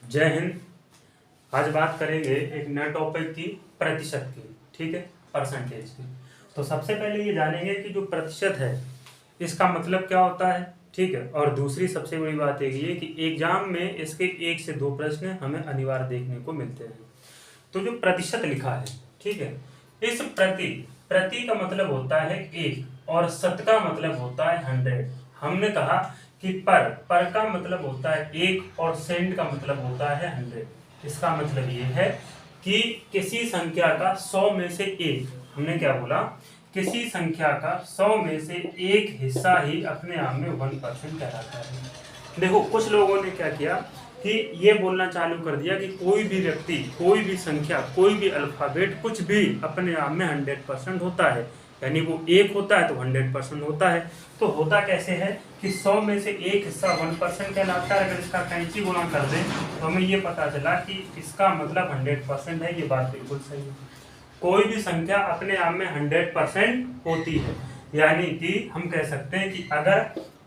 जय हिंद। आज बात करेंगे एक नए टॉपिक की, प्रतिशत की। ठीक है, परसेंटेज की। तो सबसे पहले ये जानेंगे कि जो प्रतिशत है इसका मतलब क्या होता है। ठीक है, और दूसरी सबसे बड़ी बात ये है कि एग्जाम में इसके 1 से 2 प्रश्न हमें अनिवार्य देखने को मिलते हैं। तो जो प्रतिशत लिखा है, ठीक है, इस प्रति प्रति का मतलब होता है 1 और शत का मतलब होता है 100। हमने कहा कि पर का मतलब होता है 1 और सेंट का मतलब होता है 100। इसका मतलब ये है कि किसी संख्या का 100 में से 1, हमने क्या बोला, किसी संख्या का 100 में से 1 हिस्सा ही अपने आप में 1% कहलाता है। देखो, कुछ लोगों ने क्या किया कि ये बोलना चालू कर दिया कि कोई भी व्यक्ति, कोई भी संख्या, कोई भी अल्फाबेट, कुछ भी अपने आप में 100% होता है, यानी वो 1 होता है तो 100% होता है। तो होता कैसे है कि 100 में से 1 हिस्सा 1% कहलाता है। अगर इसका कैंची गुणा कर दें तो हमें ये पता चला कि इसका मतलब 100% है। ये बात बिल्कुल सही है। कोई भी संख्या अपने आप में 100% होती है, यानी कि हम कह सकते हैं कि अगर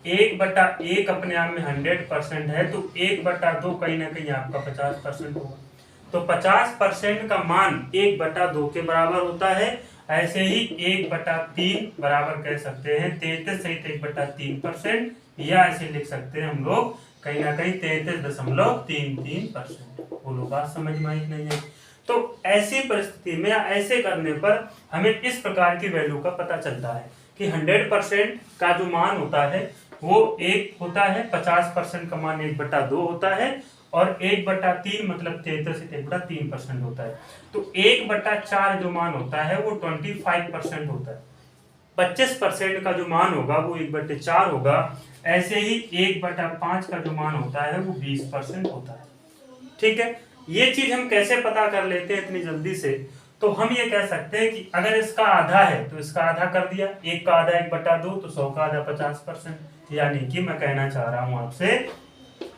1/1 अपने आप में 100% है तो 1/2 कहीं ना कहीं आपका 50% होगा। तो 50% का मान 1/2 के बराबर होता है। ऐसे ही 1/3 बराबर कह सकते हैं 33 सहित 1/3%, या ऐसे लिख सकते हैं हम लोग कहीं ना कहीं 33.33%। बोलो, बात समझ में आई नहीं है? तो ऐसी परिस्थिति में, ऐसे करने पर हमें इस प्रकार की वैल्यू का पता चलता है कि 100% का जो मान होता है वो 1 होता है, 50% का मान 1/2 होता है, और 1/3 मतलब 33 से 1/3% होता है। तो 1/4 जो मान होता है वो 25% होता है। 25% का जो मान होगा वो 1/4 होगा। ऐसे ही 1/5 का जो मान होता है वो 20% होता है। ठीक है, ये चीज हम कैसे पता कर लेते हैं इतनी जल्दी से? तो हम ये कह सकते हैं कि अगर इसका आधा है तो इसका आधा कर दिया, 1 का आधा 1/2, तो 100 का आधा 50%। यानी कि मैं कहना चाह रहा हूं आपसे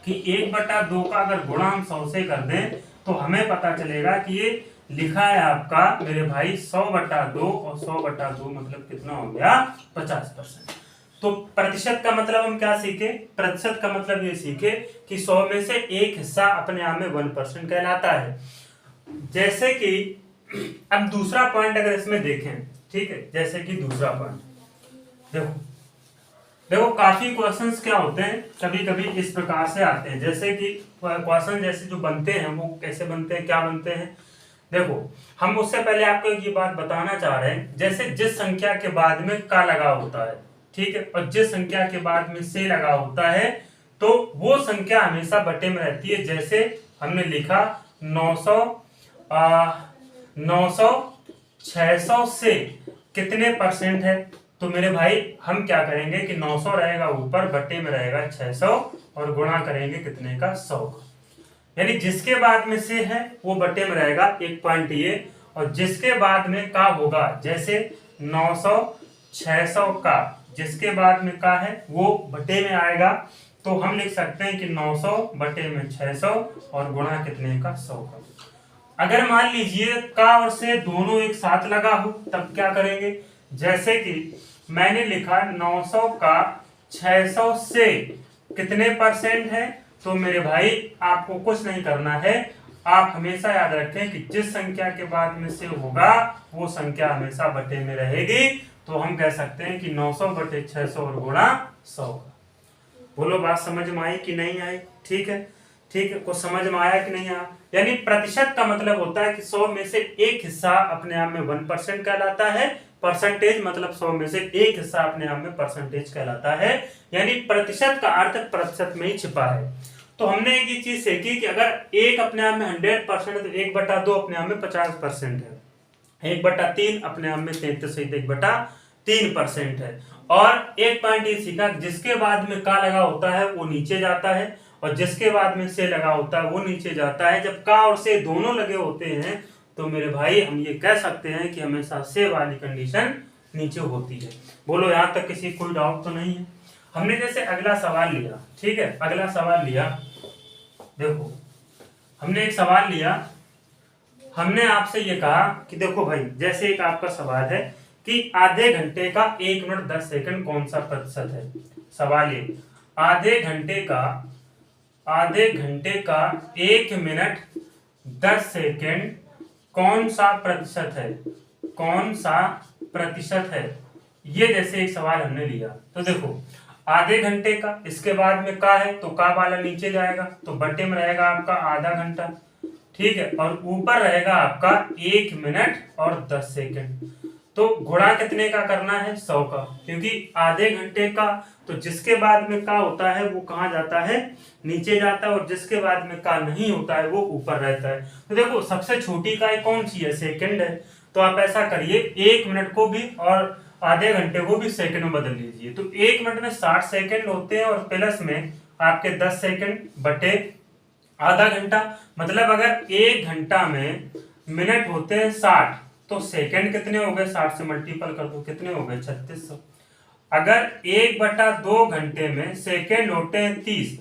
कि 1/2 का अगर गुणा हम 100 से कर दें तो हमें पता चलेगा कि ये लिखा है आपका मेरे भाई 100/2, और 100/2 मतलब कितना हो गया, 50%। तो प्रतिशत का मतलब हम क्या सीखे? प्रतिशत का मतलब ये सीखे कि 100 में से 1 हिस्सा अपने आप में 1% कहलाता है। जैसे कि अब दूसरा पॉइंट अगर इसमें देखें, ठीक है, जैसे कि दूसरा पॉइंट देखो, देखो काफी क्वेश्चंस क्या होते हैं, कभी कभी इस प्रकार से आते हैं। जैसे कि क्वेश्चन जैसे जो बनते हैं वो कैसे बनते हैं, क्या बनते हैं? देखो, हम उससे पहले आपको ये बात बताना चाह रहे हैं, जैसे जिस संख्या के बाद में का लगा होता है, ठीक है, और जिस संख्या के बाद में से लगा होता है, तो वो संख्या हमेशा बटे में रहती है। जैसे हमने लिखा 900, 900 600 से कितने परसेंट है? तो मेरे भाई हम क्या करेंगे कि 900 रहेगा ऊपर, बटे में रहेगा 600, और गुणा करेंगे कितने का, 100 का। यानी जिसके बाद में से है वो बटे में रहेगा, एक पॉइंट ये। और जिसके बाद में का होगा, जैसे 900 600 का जिसके बाद में का है वो बटे में आएगा, तो हम लिख सकते हैं कि 900 बटे में 600 और गुणा कितने का, 100 का। अगर मान लीजिए का और से दोनों एक साथ लगा हो तब क्या करेंगे? जैसे कि मैंने लिखा 900 का 600 से कितने परसेंट है, तो मेरे भाई आपको कुछ नहीं करना है, आप हमेशा याद रखें कि जिस संख्या के बाद में से होगा वो संख्या हमेशा बटे में रहेगी। तो हम कह सकते हैं कि 900 बटे 600 और गुणा 100 का। बोलो, बात समझ में आई कि नहीं आई? ठीक है, ठीक है, कुछ समझ में आया कि नहीं आया? यानी प्रतिशत का मतलब होता है कि 100 में से 1 हिस्सा अपने आप में 1% कहलाता है। परसेंटेज मतलब 100 में से 1 हिस्सा अपने आप में परसेंटेज कहलाता है। यानी प्रतिशत का अर्थ प्रतिशत में ही छिपा है। तो हमने एक ही चीज सीखी कि अगर 1 अपने आप में 100% है तो 1/2 अपने आप में 50% है, 1/3 अपने आप में 33.1/3% है। और एक पॉइंट ये सीखा, जिसके बाद में का लगा होता है वो नीचे जाता है, और जिसके बाद में से लगा होता है वो नीचे जाता है। जब का और से दोनों लगे होते हैं तो मेरे भाई हम ये कह सकते हैं कि हमेशा से वाली कंडीशन नीचे होती है। बोलो, यहां तक किसी कोई डाउट तो नहीं है? हमने जैसे अगला सवाल लिया, ठीक है, अगला सवाल लिया, देखो हमने एक सवाल लिया, हमने आपसे ये कहा कि देखो भाई, जैसे एक आपका सवाल है कि आधे घंटे का 1 मिनट 10 सेकंड कौन सा प्रतिशत है। सवाल ये, आधे घंटे का आधे घंटे का 1 मिनट 10 सेकेंड कौन सा प्रतिशत है, कौन सा प्रतिशत है। ये जैसे एक सवाल हमने लिया तो देखो आधे घंटे का, इसके बाद में का है तो का वाला नीचे जाएगा तो बटे में रहेगा आपका आधा घंटा, ठीक है, और ऊपर रहेगा आपका 1 मिनट और 10 सेकेंड। तो गुणा कितने का करना है, 100 का, क्योंकि आधे घंटे का तो जिसके बाद में का होता है वो कहाँ जाता है, नीचे जाता है, और जिसके बाद में का नहीं होता है वो ऊपर रहता है। तो देखो सबसे छोटी इकाई कौन सी है, सेकंड है। तो आप ऐसा करिए 1 मिनट को भी और आधे घंटे को भी सेकंड में बदल लीजिए। तो 1 मिनट में 60 सेकंड होते हैं और प्लस में आपके 10 सेकंड बटे आधा घंटा। मतलब अगर 1 घंटा में मिनट होते हैं 60 तो सेकंड कितने हो गए, 60 से मल्टीपल कर दो, कितने हो गए 3600। अगर 1/2 घंटे में सेकंड होते हैं 30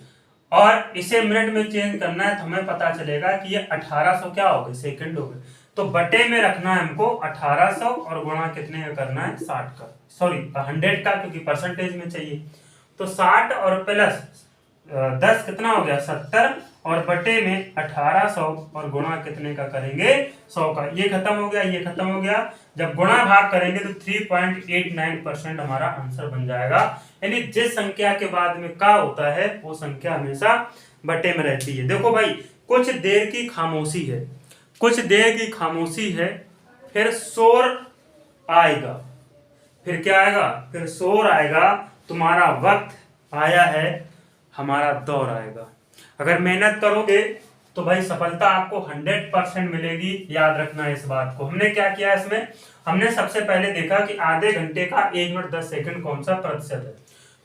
और इसे मिनट में चेंज करना है तो हमें पता चलेगा कि ये 1800 क्या हो गए, सेकंड हो गए। तो बटे में रखना है हमको 1800 और गुणा कितने का करना है, 60 का, सॉरी 100 का, क्योंकि परसेंटेज में चाहिए। तो 60 और प्लस 10 कितना हो गया 70 और बटे में 1800 और गुणा कितने का करेंगे, 100 का। ये खत्म हो गया, ये खत्म हो गया। जब गुणा भाग करेंगे तो 3.89% हमारा आंसर बन जाएगा। यानी जिस संख्या के बाद में का होता है वो संख्या हमेशा बटे में रहती है। देखो भाई कुछ देर की खामोशी है, कुछ देर की खामोशी है, फिर शोर आएगा, फिर क्या आएगा, फिर शोर आएगा, तुम्हारा वक्त आया है, हमारा दौर आएगा। अगर मेहनत करोगे तो भाई सफलता आपको 100% मिलेगी। याद रखना इस बात को। हमने क्या किया इसमें, हमने सबसे पहले देखा कि आधे घंटे का 1 मिनट 10 सेकंड कौन सा प्रतिशत है।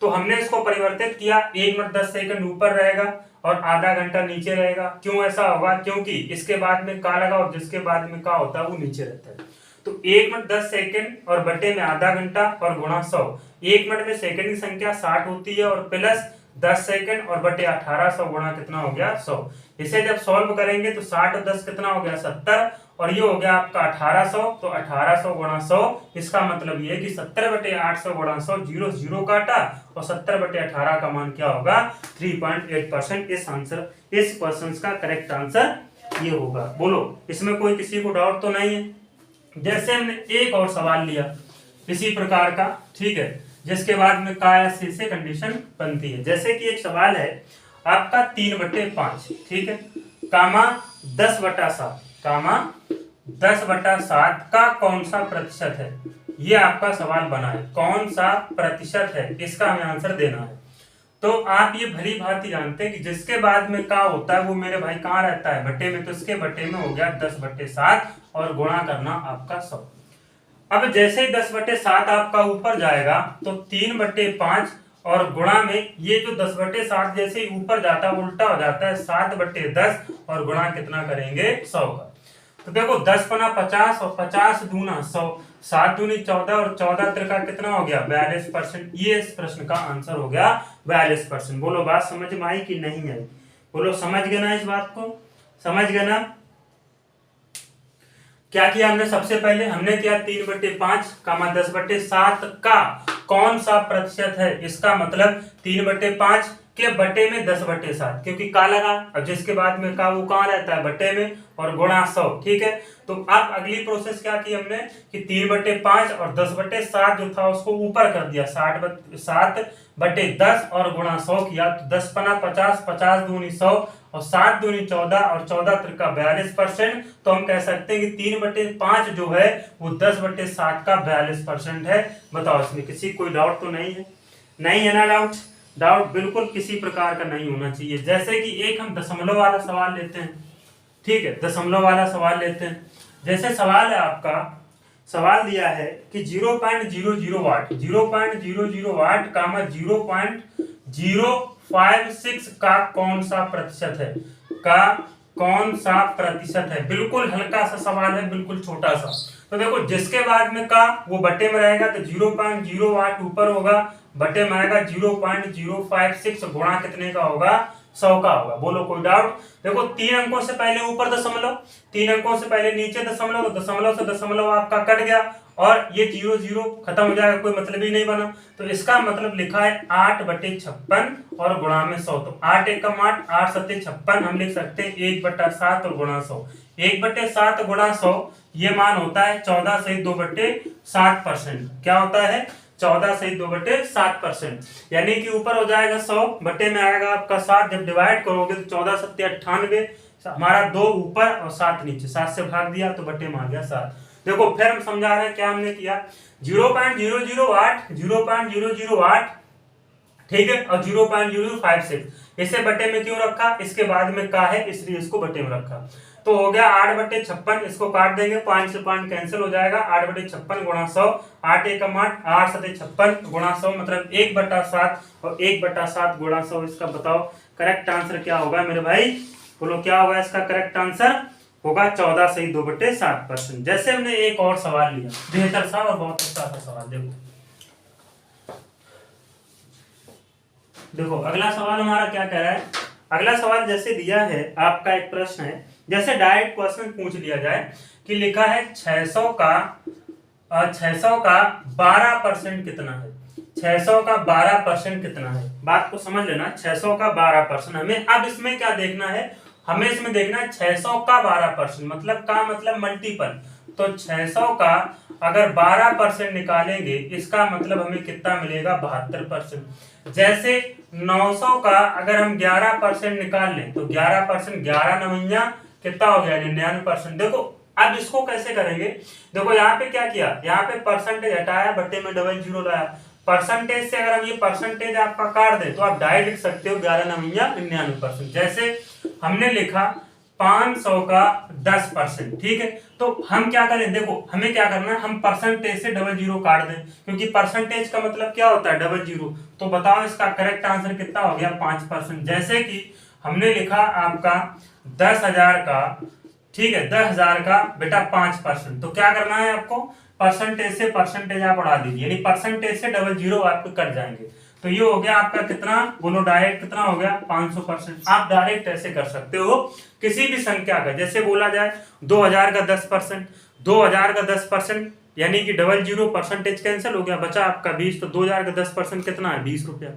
तो हमने इसको परिवर्तित किया, 1 मिनट 10 सेकंड ऊपर रहेगा और आधा घंटा नीचे रहेगा। क्यों ऐसा होगा, क्योंकि इसके बाद में का लगा और जिसके बाद में का होता है वो नीचे रहता है। तो 1 मिनट 10 सेकंड और बटे में आधा घंटा और गुणा 100। 1 मिनट में सेकंड की संख्या 60 होती है और प्लस 10 सेकंड और बटे 1800 गुणा कितना हो गया 100। इसे जब सॉल्व करेंगे तो 60 और 10 कितना हो गया 70 और ये हो गया आपका 1800। तो 1800 गुणा 100, इसका मतलब ये कि 70 बटे 800 गुणा 100, 0 0 काटा और 70 बटे 18 का मान क्या होगा 3.8%। इस आंसर, इस क्वेश्चन का करेक्ट आंसर ये होगा। बोलो इसमें कोई किसी को डाउट तो नहीं है। जैसे हमने एक और सवाल लिया इसी प्रकार का, ठीक है, जिसके बाद में का या से कंडीशन बनती है। जैसे कि एक सवाल है आपका 3/5, ठीक है, कामा 10/7, कामा 10/7 का कौन सा प्रतिशत है। ये आपका सवाल बना है, कौन सा प्रतिशत है, इसका हमें आंसर देना है। तो आप ये भली भांति जानते हैं कि जिसके बाद में का होता है वो मेरे भाई कहाँ रहता है, बटे में। तो इसके बटे में हो गया 10/7 और गुणा करना आपका 100। अब जैसे ही 10/7 आपका ऊपर जाएगा तो 3/5 और गुणा में ये जो 10/7 जैसे ही ऊपर जाता है उल्टा हो जाता है 7/10 और गुणा कितना करेंगे 100 का। तो देखो 10 पना 50 और 50 दूना 100, 7 दूनी 14 और 14 त्रिका कितना हो गया 42%। ये इस प्रश्न का आंसर हो गया 42%। बोलो बात समझ में आई कि नहीं आई, बोलो समझ गए ना, इस बात को समझ गए ना। क्या किया हमने, सबसे पहले हमने किया 3/5 कामा 10/7 का कौन सा प्रतिशत है। इसका मतलब 3/5 के बटे में 10/7, क्योंकि का लगा अब जिसके बाद में का वो कहाँ रहता है बटे में और गुणा 100, ठीक है। तो अब अगली प्रोसेस क्या की हमने कि 3/5 और 10/7 जो था उसको ऊपर कर दिया 7/10 और गुणा 100 किया। तो 10 पना 50, 50 दूनी 100 और 7 दूनी 14 और 14 त्रिका 42%। तो हम कह सकते हैं कि 3/5 जो है वो 10/7 का 42% है। बताओ इसमें किसी कोई डाउट तो नहीं है, नहीं है ना डाउट, डाउट बिल्कुल किसी प्रकार का नहीं होना चाहिए। जैसे कि एक हम दशमलव वाला सवाल लेते हैं, ठीक है, दशमलव वाला सवाल लेते हैं। जैसे सवाल है आपका, सवाल दिया है कि 0.00 वाट, 0.00 वाट कामा 0.056 का कौन सा प्रतिशत है, का कौन सा प्रतिशत है। बिल्कुल हल्का सा सवाल है, बिल्कुल छोटा सा। तो देखो जिसके बाद में का वो बटे में रहेगा तो 0.0 वाट ऊपर होगा, बटे में आएगा 0.056 गुणा कितने का होगा 100 का होगा। बोलो कोई डाउट। देखो 3 अंकों से पहले ऊपर दशमलव, 3 अंकों से पहले नीचे दशमलव, तो दशमलव से दशमलव आपका कट गया और ये 0 0 खत्म हो जाएगा, कोई मतलब ही नहीं बना। तो इसका मतलब लिखा है 8/56 और गुणा में 100। तो 8 एकम 8, 8 सत्ते 56, हम लिख सकते हैं 1/7 और गुणा 100। 1/7 गुणा 100 ये मान होता है 14 सही 2/7%। क्या होता है? 14 सही 2/7%। यानी कि ऊपर हो जाएगा 100, बटे में आएगा आपका 7। जब डिवाइड करोगे तो 14 सत्ते 98, हमारा 2 ऊपर और 7 नीचे, 7 से भाग दिया तो बटे में आ गया 7। देखो फिर हम समझा रहे हैं क्या हमने किया, 0.008, 0.008, ठीक है, और 0.056 इसे बटे में क्यों रखा? इसके बाद में का है इसलिए इसको बटे में रखा। तो हो गया 8/56, इसको काट देंगे, पॉइंट से पॉइंट कैंसिल हो जाएगा। 8/56 गुणा 100, 8 एकम 8, 8 सत्ते 56 गुणा 100 मतलब 1/7 और 1/7 गुणा 100। इसका बताओ करेक्ट आंसर क्या होगा मेरे भाई? बोलो क्या होगा इसका करेक्ट आंसर? होगा 14 सही 2/7%। जैसे हमने एक और सवाल लिया, बेहतर सा और बहुत अच्छा सा सवाल। देखो अगला सवाल हमारा क्या कह रहा है। अगला सवाल जैसे दिया है, आपका एक प्रश्न है, जैसे डायरेक्ट क्वेश्चन पूछ लिया जाए कि लिखा है 600 का 12% कितना है। 600 का 12% कितना है? बात को समझ लेना, 600 का 12%। हमें अब इसमें क्या देखना है? हमें इसमें देखना है 600 का 12%, मतलब का मतलब मल्टीपल। तो 600 का अगर 12% निकालेंगे, इसका मतलब हमें कितना मिलेगा? 72%। जैसे 900 का अगर हम 11% निकाल लें तो 11%, 11 9 कितना हो गया? 99%। देखो अब इसको कैसे करेंगे? देखो यहाँ पे क्या किया, यहाँ पे परसेंटेज हटाया, बट्टे में डबल जीरो लाया। परसेंटेज से अगर हम ये परसेंटेज आपका काट दे तो आप डायरेक्ट लिख सकते हो 11 9 99%। जैसे हमने लिखा 500 का 10%, ठीक है। तो हम क्या करें, देखो हमें क्या करना है, हम परसेंटेज से डबल जीरो काट दें, क्योंकि परसेंटेज का मतलब क्या होता है? Double zero. तो बताओ इसका करेक्ट आंसर कितना हो गया? 5%। जैसे कि हमने लिखा आपका 10,000 का, ठीक है, 10,000 का बेटा 5%। तो क्या करना है आपको? परसेंटेज से परसेंटेज आप उड़ा दीजिए, यानी परसेंटेज से डबल जीरो आपको कट जाएंगे। तो ये हो गया आपका कितना? बोलो डायरेक्ट कितना हो गया? 500%। आप डायरेक्ट ऐसे कर सकते हो किसी भी संख्या का। जैसे बोला जाए 2000 का 10%, 2000 का 10% यानी कि डबल जीरो, परसेंटेज कैंसिल हो गया, बचा आपका 20। तो 2000 का 10% कितना है? 20 रुपया।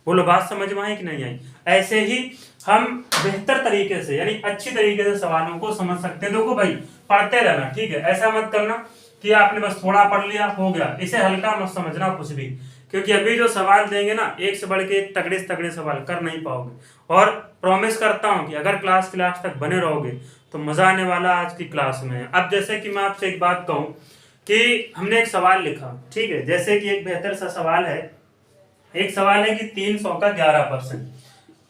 बोलो बात समझ में आई कि नहीं आई? ऐसे ही हम बेहतर तरीके से यानी अच्छी तरीके से सवालों को समझ सकते हैं। देखो भाई पढ़ते रहना, ठीक है, ऐसा मत करना कि आपने बस थोड़ा पढ़ लिया हो गया, इसे हल्का मत समझना कुछ भी, क्योंकि अभी जो सवाल देंगे ना, एक से बढ़ के एक तगड़े से तगड़े सवाल कर नहीं पाओगे। और प्रॉमिस करता हूं कि अगर क्लास तक बने रहोगे तो मजा आने वाला आज की क्लास में। अब जैसे कि मैं आपसे एक बात कहूं कि हमने एक सवाल लिखा, ठीक है, जैसे कि एक बेहतर सा सवाल है, एक सवाल है कि 300 का 11%,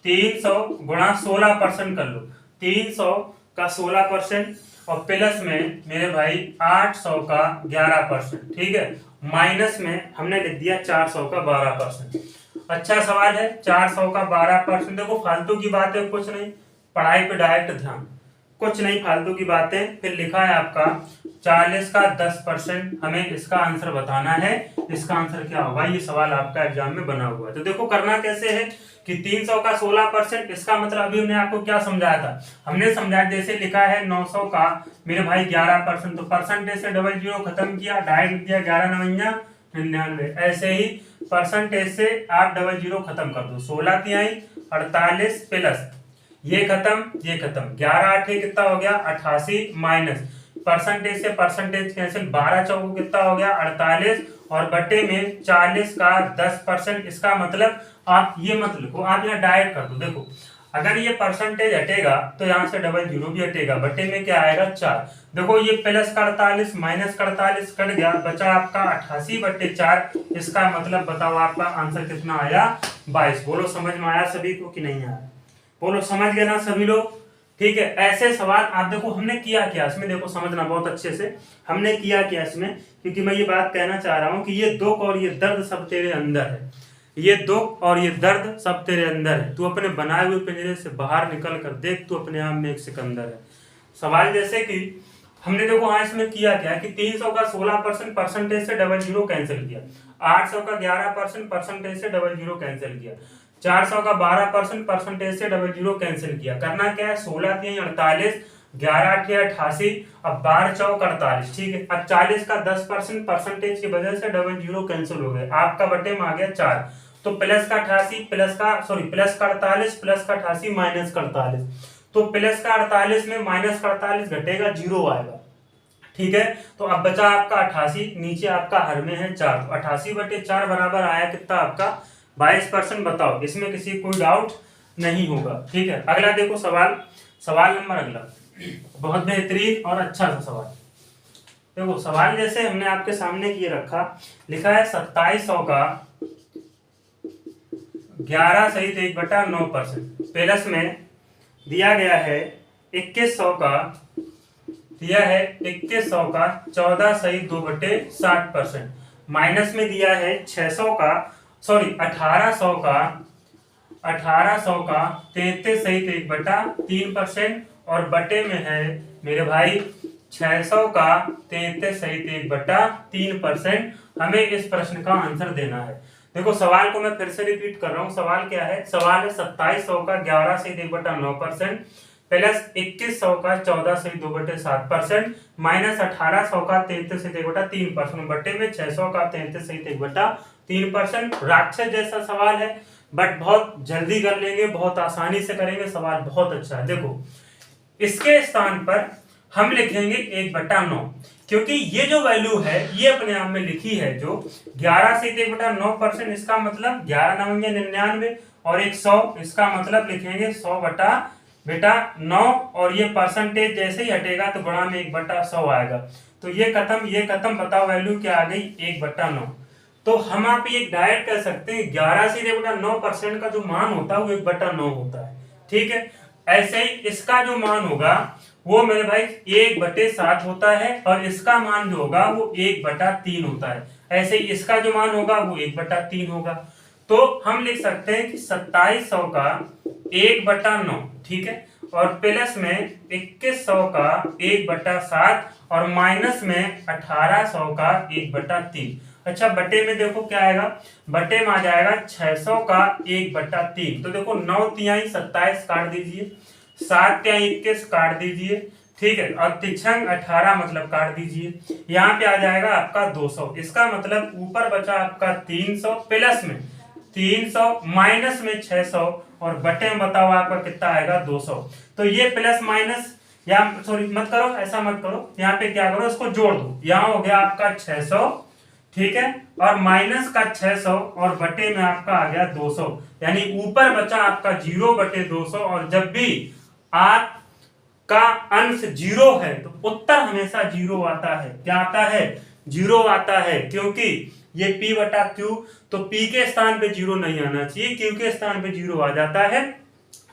300 गुणा 16% कर लो। 300 का 16% और प्लस में मेरे भाई 800 का 11%, ठीक है, माइनस में हमने लिख दिया 400 का 12%। अच्छा सवाल है, 400 का 12%। देखो फालतू की बात है कुछ नहीं, पढ़ाई पे डायरेक्ट ध्यान, कुछ नहीं फालतू की बातें। फिर लिखा है आपका 40 का 10%, हमें इसका आंसर बताना है। इसका आंसर क्या होगा? ये सवाल आपका एग्जाम में बना हुआ है। तो देखो करना कैसे है कि 300 का 16%, इसका मतलब अभी हमने आपको क्या समझाया था? हमने समझाया जैसे लिखा है 900 का मेरे भाई 11%, तो परसेंटेज से डबल जीरो खत्म किया, डायरेक्ट दिया 11 9 99। ऐसे ही परसेंटेज से आप डबल जीरो खत्म कर दो, 16 तिहाई 48 प्लस ये खत्म ये खत्म, 11 8 कितना हो गया? 88 माइनस परसेंटेज से परसेंटेज कैंसिल, 12 चौको कितना हो गया? 48 और बटे में 40 का 10%। इसका मतलब आप ये मत लिखो, आप यहाँ डायरेक्ट कर दो। देखो अगर ये परसेंटेज हटेगा तो यहाँ से डबल जीरो भी हटेगा, बटे में क्या आएगा? 4। देखो ये प्लस का 48 माइनस का 48 कट गया, बचा आपका 88/4। इसका मतलब बताओ आपका आंसर कितना आया? 22। बोलो समझ में आया सभी को कि नहीं आया? बोलो समझ गए ना सभी लोग? ठीक है, ऐसे सवाल आप देखो हमने किया क्या इसमें, देखो समझना बहुत अच्छे से हमने किया क्या इसमें, क्योंकि मैं ये बात कहना चाह रहा हूं कि ये दुख और ये दर्द सब तेरे अंदर है, ये दुख और ये दर्द सब तेरे अंदर है। तू अपने बनाए हुए पिंजरे से बाहर निकल कर देख, तू अपने आप में एक सिकंदर है। सवाल जैसे कि हमने देखो हाँ इसमें किया क्या कि 300 का 16% परसेंटेज से डबल जीरो कैंसिल किया, 800 का 11% परसेंटेज से डबल जीरो कैंसिल किया, 400 का 12% परसेंटेज से डबल जीरो कैंसिल किया। करना क्या है? 16 3 48, 11 8 88, अब 12 चौक 48, ठीक है। अब 40 का 10% परसेंटेज की वजह से डबल जीरो कैंसिल हो गए, आपका बटे में आ गया 4, तो प्लस का 88 प्लस का 48 प्लस का 88 माइनस का 48, तो प्लस का 48 में माइनस का 48 घटेगा, जीरो आएगा, ठीक है। तो अब बचा आपका 88, नीचे आपका हर में है 4, तो 88/4 बराबर आया कितना आपका 22%। बताओ, इसमें किसी कोई डाउट नहीं होगा, ठीक है। अगला देखो सवाल, सवाल नंबर अगला, बहुत बेहतरीन और अच्छा सा सवाल। देखो सवाल जैसे हमने आपके सामने किए रखा, लिखा है 2700 का 11 सहित 1/9%, प्लस में दिया गया है 2100 का, दिया है 2100 का 14 सहित 2/60%, माइनस में दिया है 1800 का 33 सहित 1/3%, और बटे में है मेरे भाई 600 का 33 सहित 1/3%। हमें इस प्रश्न का आंसर देना है। देखो सवाल को मैं फिर से रिपीट कर रहा हूं, सवाल क्या है, सवाल है 2700 का 11 सहित 1/9%, प्लस 2100 का 14 सहित 2/7%, माइनस 1800 का 33 सहित 1/3%, बटे में 600 का 33 सहित 1/3%। राक्षस जैसा सवाल है, बट बहुत जल्दी कर लेंगे, बहुत आसानी से करेंगे, सवाल बहुत अच्छा है। देखो इसके स्थान पर हम लिखेंगे 1/9, क्योंकि ये जो वैल्यू है ये अपने आप में लिखी है जो 11 से 1/9%, इसका मतलब 11 9 99 और 100, इसका मतलब लिखेंगे 100/9, और ये परसेंटेज जैसे ही हटेगा तो गुणा में 1/100 आएगा, तो ये खत्म। बताओ वैल्यू क्या आ गई 1/9। तो हम आप ये डायरेक्ट कह सकते हैं 11 से 1/9% का जो मान होता है वो 1/9 होता है, ठीक है। ऐसे ही इसका जो मान होगा वो मेरे भाई 1/7 होता है, और इसका मान जो होगा वो 1/3 होता है। ऐसे ही इसका जो मान होगा वो 1/3 होगा। तो हम लिख सकते हैं कि 2700 का 1/9, ठीक है, और प्लस में 2100 का 1/7, और माइनस में 1800 का 1/3। अच्छा बटे में देखो क्या आएगा, बटे में आ जाएगा 600 का 1/3। तो देखो 9 तिहाई 27 काट दीजिए, 7 तिहाई 21 काट दीजिए, ठीक है, और तिरछंग 18 मतलब काट दीजिए, यहाँ पे आ जाएगा आपका 200। इसका मतलब ऊपर बचा आपका 300, प्लस में 300, माइनस में 600, और बटे में बताओ आपका कितना आएगा 200। तो ये प्लस माइनस, या सॉरी मत करो, ऐसा मत करो, यहाँ पे क्या करो, इसको जोड़ दो, यहाँ हो गया आपका 600, ठीक है, और माइनस का 600, और बटे में आपका आ गया 200, यानी ऊपर बचा आपका 0/200। और जब भी आपका अंश 0 है तो उत्तर हमेशा 0 आता है। क्या आता है? 0 आता है, क्योंकि ये P/Q, तो P के स्थान पे 0 नहीं आना चाहिए, Q के स्थान पे 0 आ जाता है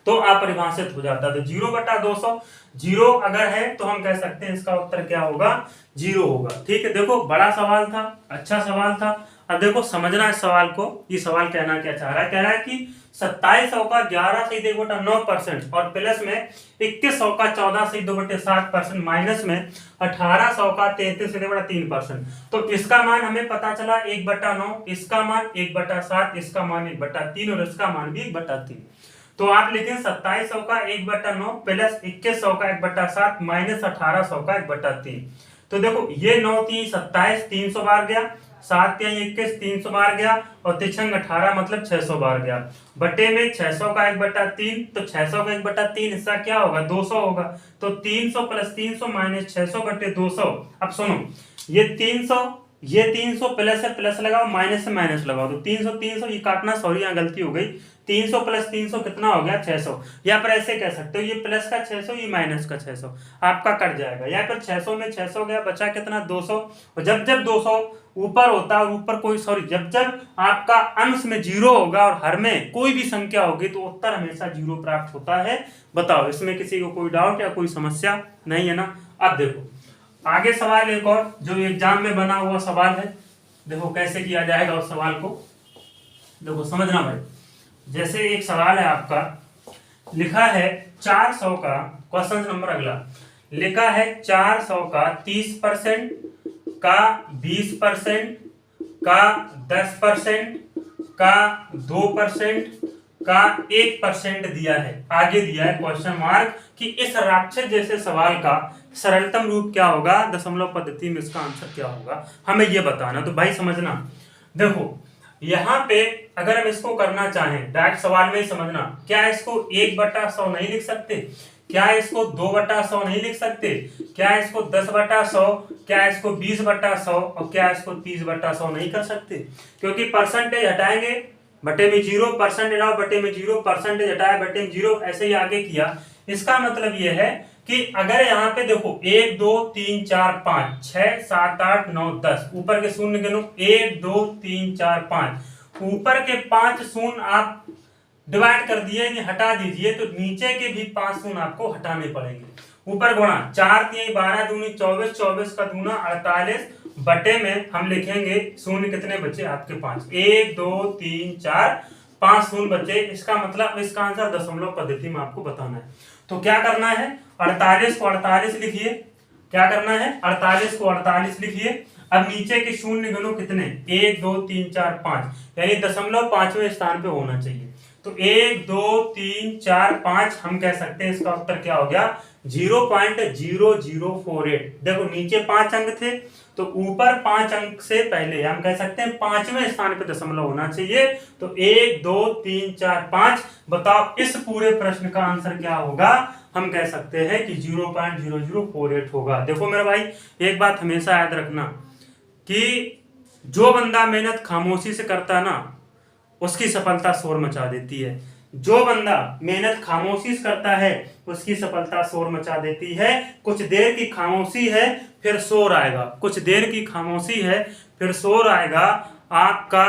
तो अपरिभाषित हो जाता है। तो 0/200 0 अगर है तो हम कह सकते हैं इसका उत्तर क्या होगा, 0 होगा, ठीक है। देखो बड़ा सवाल था, अच्छा सवाल था। अब देखो समझना इस सवाल को, ये सवाल कहना क्या चाह रहा है, कह रहा है कि 2700 का 11 से 1/9%, और प्लस में 2100 का 14 से 2/7%, माइनस में 1800 का 33 से 3%। तो इसका मान हमें पता चला 1/9, इसका मान 1/7, इसका मान 1/3, और इसका मान भी 1/3। तो आप लिखें 2700 का 1/9 प्लस 2100 का 1/7 माइनस 1800 का 1/3। तो देखो ये 9 3 27 300 बार गया, 7 3 21 300 बार गया, और तिरछंग 18 मतलब 600 बार गया, बटे में 600 का 1/3, तो 600 का 1/3 हिस्सा क्या होगा, 200 होगा। तो 300 प्लस 300 माइनस 600/200। अब सुनो, ये 300 प्लस है, प्लस लगाओ, माइनस से माइनस लगाओ, तो 300 ये काटना, सॉरी यहाँ गलती हो गई, 300 प्लस 300 कितना हो गया 600। या पर ऐसे कह सकते हो ये प्लस का 600 ये माइनस का 600 आपका कट जाएगा, या पर 600 में 600 गया, बचा कितना 200। और जब जब 200 ऊपर होता है, ऊपर कोई सॉरी जब जब आपका अंश में 0 होगा और हर में कोई भी संख्या होगी तो उत्तर हमेशा 0 प्राप्त होता है। बताओ इसमें किसी को कोई डाउट या कोई समस्या नहीं है ना। अब देखो आगे सवाल एक और जो एग्जाम में बना हुआ सवाल है, देखो कैसे किया जाएगा उस सवाल को, देखो समझना भाई। जैसे एक सवाल है आपका, लिखा है 400 का, क्वेश्चन नंबर अगला, लिखा है 400 का 30%, का 20%, का 10%, का 2%, का 1% दिया है, आगे दिया है क्वेश्चन मार्क कि इस राक्षस जैसे सवाल का सरलतम रूप क्या होगा, दशमलव पद्धति में इसका आंसर क्या होगा, हमें ये बताना। तो भाई समझना, देखो यहाँ पे अगर हम इसको करना चाहें डायरेक्ट सवाल में ही समझना, क्या इसको 1/100 नहीं लिख सकते, क्या इसको 2/100 नहीं लिख सकते, क्या इसको 10/100, क्या इसको 20/100 और क्या इसको 30/100 नहीं कर सकते, क्योंकि परसेंटेज हटाएंगे बटे में 0, परसेंटेज हटाओ बटे में 0, परसेंटेज हटाए बटे में 0, ऐसे ही आगे किया। इसका मतलब यह है कि अगर यहाँ पे देखो 1 2 3 4 5 6 7 8 9 10 ऊपर के शून्य गिनो, 1 2 3 4 5 ऊपर के 5 शून्य आप डिवाइड कर दिए यानी हटा दीजिए, तो नीचे के भी 5 शून्य आपको हटाने पड़ेंगे। ऊपर गुणा 4 3 12 दूनी 24, 24 का दूना 48 बटे में हम लिखेंगे शून्य कितने बचे आपके 5, 1 2 3 4 5 शून्य बचे। इसका मतलब इसका आंसर दशमलव पद्धति में आपको बताना है। तो क्या करना है, 48 को 48 लिखिए, क्या करना है 48 को 48 लिखिए। अब नीचे के शून्य गिनो कितने, 1 2 3 4 5, यानी दशमलव 5वें स्थान पे होना चाहिए। तो 1 2 3 4 5 हम कह सकते हैं इसका उत्तर क्या हो गया 0.0048। देखो नीचे 5 अंक थे तो ऊपर 5 अंक से पहले हम कह सकते हैं 5वें स्थान पे दशमलव होना चाहिए। तो 1 2 3 4 5, बताओ इस पूरे प्रश्न का आंसर क्या होगा, हम कह सकते हैं कि 0.0048 होगा। देखो मेरे भाई एक बात हमेशा याद रखना कि जो बंदा मेहनत खामोशी से करता है ना उसकी सफलता शोर मचा देती है, जो बंदा मेहनत खामोशी से करता है उसकी सफलता शोर मचा देती है। कुछ देर की खामोशी है फिर शोर आएगा, कुछ देर की खामोशी है फिर शोर आएगा, आपका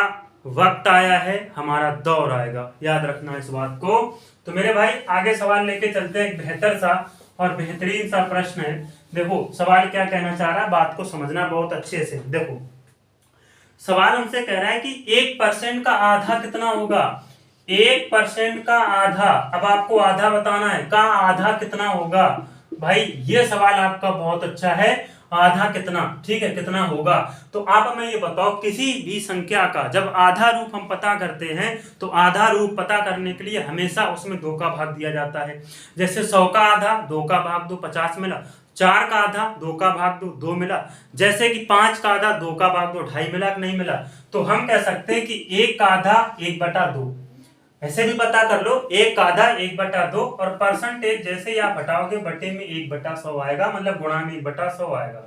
वक्त आया है, हमारा दौर आएगा, याद रखना इस बात को। तो मेरे भाई आगे सवाल लेके चलते हैं, एक बेहतर सा और बेहतरीन सा प्रश्न है। देखो सवाल क्या कहना चाह रहा है, बात को समझना बहुत अच्छे से। देखो सवाल हमसे कह रहा है कि 1% का आधा कितना होगा, 1% का आधा, अब आपको आधा बताना है, का आधा कितना होगा। भाई ये सवाल आपका बहुत अच्छा है, आधा कितना, ठीक है कितना होगा। तो आप हमें ये बताओ किसी भी संख्या का जब आधा रूप हम पता करते हैं तो आधा रूप पता करने के लिए हमेशा उसमें 2 का भाग दिया जाता है। जैसे 100 का आधा 2 का भाग दो 50 मिला, 4 का आधा 2 का भाग दो 2 मिला, जैसे कि 5 का आधा 2 का भाग दो 2.5 मिला कि नहीं मिला। तो हम कह सकते हैं कि 1 का आधा 1/2, ऐसे भी पता कर लो, 1 का आधा 1/2, और परसेंटेज जैसे ही आप हटाओगे बटे में 1/100 आएगा, मतलब गुणा में 1/100 आएगा।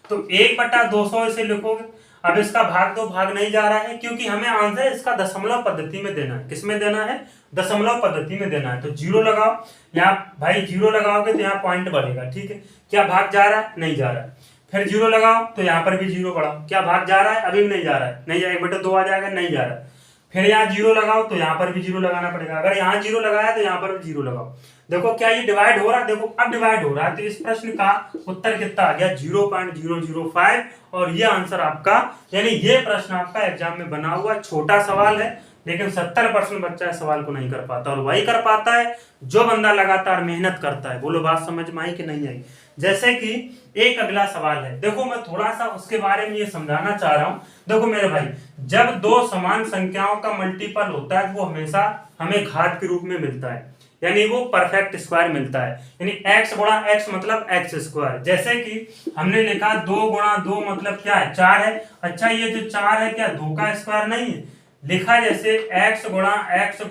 तो 1/200 इसे लिखोगे। अब इसका भाग दो भाग नहीं जा रहा है क्योंकि हमें आंसर इसका दशमलव पद्धति में देना है। किसमें देना है, दशमलव पद्धति में देना है। तो 0 लगाओ, यहाँ भाई 0 लगाओगे तो यहाँ पॉइंट बढ़ेगा, ठीक है। क्या भाग जा रहा है, नहीं जा रहा है। फिर 0 लगाओ तो यहाँ पर भी 0 बढ़ाओ, क्या भाग जा रहा है, अभी भी नहीं जा रहा है, नहीं जाएगा, 1/2 आ जाएगा, नहीं जा रहा है। फिर यहाँ 0 लगाओ तो यहाँ पर भी 0 लगाना पड़ेगा, अगर यहाँ 0 लगाया तो यहाँ पर भी 0 लगाओ। देखो क्या ये डिवाइड हो रहा है, देखो अब डिवाइड हो रहा है। तो इस प्रश्न का उत्तर कितना आ गया 0.005, और ये आंसर आपका, यानी ये प्रश्न आपका एग्जाम में बना हुआ छोटा सवाल है, लेकिन 70% बच्चा इस सवाल को नहीं कर पाता, और वही कर पाता है जो बंदा लगातार मेहनत करता है। बोलो बात समझ में आई कि नहीं आई। जैसे कि एक अगला सवाल है, देखो मैं थोड़ा सा उसके बारे में ये समझाना चाह रहा हूं। देखो मेरे भाई जब 2 समान संख्याओं का मल्टीपल होता है वो हमेशा हमें घात के रूप में मिलता है, यानी वो परफेक्ट स्क्वायर मिलता है, यानी x गुणा x मतलब x स्क्वायर। जैसे कि हमने लिखा 2 गुणा 2 मतलब क्या है 4 है। अच्छा ये जो 4 है क्या 2 का स्क्वायर नहीं है, लिखा जैसे x गुणा x,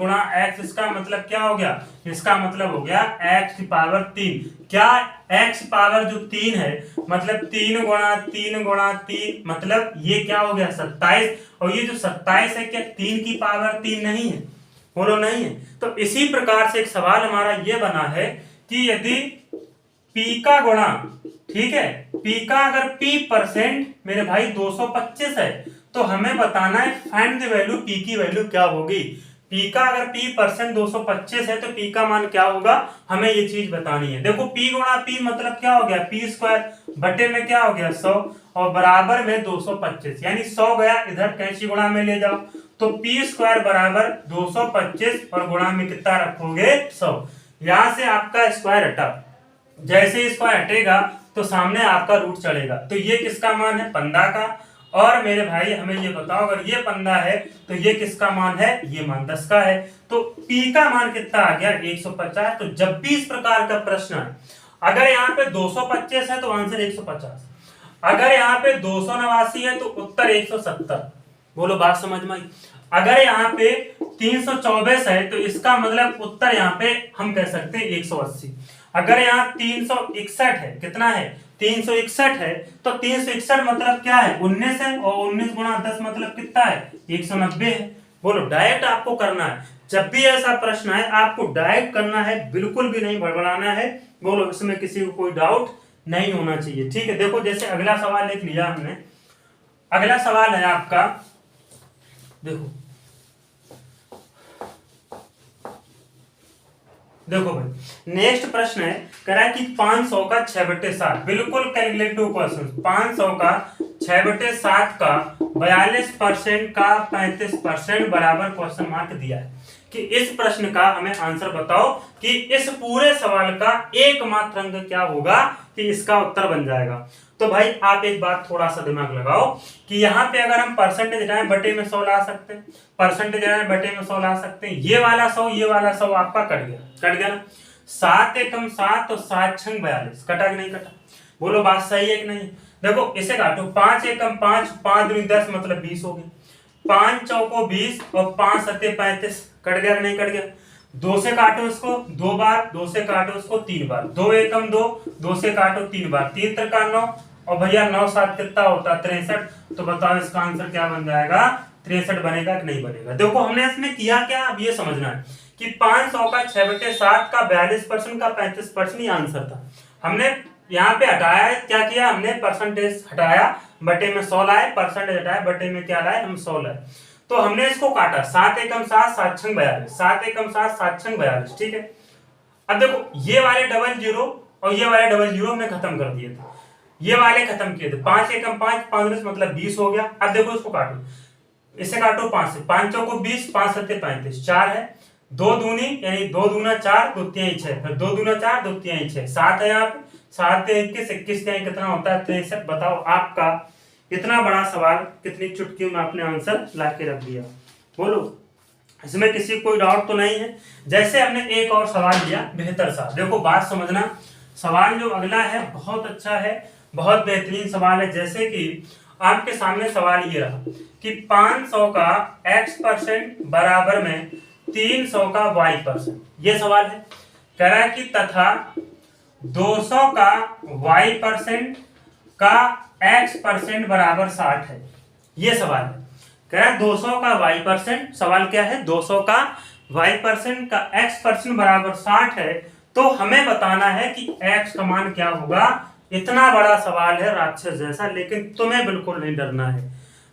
इसका मतलब क्या हो गया, इसका मतलब हो गया x की पावर 3। क्या x पावर जो 3 है मतलब 3 गुणा 3 मतलब ये क्या हो गया 27, और ये जो 27 है क्या 3 की पावर 3 नहीं है, बोलो नहीं है। तो इसी प्रकार से एक सवाल हमारा ये बना है कि यदि p का गुणा, ठीक है, p का अगर p% मेरे भाई 225 है तो हमें बताना है फाइंड द वैल्यू p की वैल्यू क्या होगी। p का अगर p% 225 है तो p का मान क्या होगा, हमें ये चीज बतानी है। देखो p गुणा p मतलब क्या हो गया p स्क्वायर बटे में क्या हो गया 100 और बराबर में 225, यानी 100 गया इधर कैंची गुणा में ले जाओ तो p स्क्वायर बराबर 225 और गुणा में कितना रखोगे 100। यहां से आपका स्क्वायर हटा, जैसे स्क्वायर हटेगा तो सामने आपका रूट चढ़ेगा। तो ये किसका मान है 15 का, और मेरे भाई हमें ये बताओ, अगर ये 15 है तो ये किसका मान है, ये मान 10 का है। तो P का मान कितना आ गया 150। तो जब भी इस प्रकार का प्रश्न है, अगर यहाँ पे 225 है तो आंसर 150, अगर यहाँ पे 289 है तो उत्तर 170। बोलो बात समझ में आई। अगर यहाँ पे 324 है तो इसका मतलब उत्तर यहाँ पे हम कह सकते हैं 180। अगर यहाँ 361 है, कितना है 361 है, तो 361 मतलब क्या है 19 है, और 19 गुणा 10 मतलब कितना है 190 है। बोलो डायरेक्ट आपको करना है, जब भी ऐसा प्रश्न है आपको डायरेक्ट करना है, बिल्कुल भी नहीं बड़बड़ाना है। बोलो इसमें किसी को कोई डाउट नहीं होना चाहिए, ठीक है। देखो जैसे अगला सवाल लिख लिया हमने, अगला सवाल है आपका, देखो देखो भाई नेक्स्ट प्रश्न है, कह रहा है कि 500 का 6/7, बिल्कुल कैलकुलेटिव क्वेश्चन। 500 का 6/7 का 42% का 35% बराबर क्वेश्चन मार्क दिया है कि इस प्रश्न का हमें आंसर बताओ कि इस पूरे सवाल का एकमात्र अंक क्या होगा कि इसका उत्तर बन जाएगा। तो भाई आप एक बात थोड़ा सा दिमाग लगाओ कि यहाँ पे अगर हम परसेंटेज हटाएं बटे में 100 ला सकते हैं, परसेंटेज हटाएं बटे में 100 ला सकते हैं। ये वाला 100 ये वाला 100 आपका कट गया ना। 7 एकम 7 तो 7 छंग 42, कटा कि नहीं कटा। बोलो बात सही है कि नहीं। देखो इसे काटो, 5 एकम 5, 5 दूनी 10 मतलब 20 हो गए, 5 चौको 20 और 5 सत्ते 35, कट गया कि नहीं कट गया। 2 से काटो इसको 2 बार, 2 से काटो इसको 3 बार, 2 एकम 2, 2 से काटो 3 बार, 3 त्रिका 9, और भैया 9 7 कितना होता है 63। तो बताओ इसका आंसर क्या बन जाएगा, 63 बनेगा कि नहीं बनेगा। देखो हमने इसमें किया क्या, अब ये समझना है कि 500 का 6/7 का 42% का 35% ही आंसर था। हमने यहाँ पे हटाया है, क्या किया हमने परसेंटेज हटाया बटे में 100 लाए, परसेंटेज हटाया बटे में क्या लाए हम 100 लाए। तो हमने इसको काटा, 7 एकम 7 7 छंग 42, 7 एकम 7 7 छंग 42, ठीक है। अब देखो ये वाले डबल जीरो और ये वाले डबल जीरो हमने खत्म कर दिए थे, ये वाले खत्म किए थे। 5 एकम 5, 5 मतलब 20 हो गया। अब देखो इसको काटो, इसे काटो 5 से, 5 चौको 20, 5 सत्ते 35, 4 है, 2 दूनी यानी 2 दूना 4, 2 तिहाई 6, फिर 2 दूना 4, 2 तिहाई 6, 7 है यहाँ पे, 7 21, 21 तिहाई कितना होता है 63। बताओ आपका इतना बड़ा सवाल कितनी चुटकियों में आपने आंसर ला के रख दिया। बोलो इसमें किसी को कोई डाउट तो नहीं है। जैसे हमने एक और सवाल लिया बेहतर सा, देखो बात समझना, सवाल जो अगला है बहुत अच्छा है, बहुत बेहतरीन सवाल है। जैसे कि आपके सामने सवाल ये रहा कि 500 का x% बराबर में 300 का y%, ये सवाल है। कह रहा है कि तथा 200 का y% का x% बराबर 60 है, ये सवाल है। कह रहा है 200 का y%, सवाल क्या है 200 का y% का x% बराबर 60 है। तो हमें बताना है कि x का मान क्या होगा। इतना बड़ा सवाल है राक्षस जैसा, लेकिन तुम्हें बिल्कुल नहीं डरना है।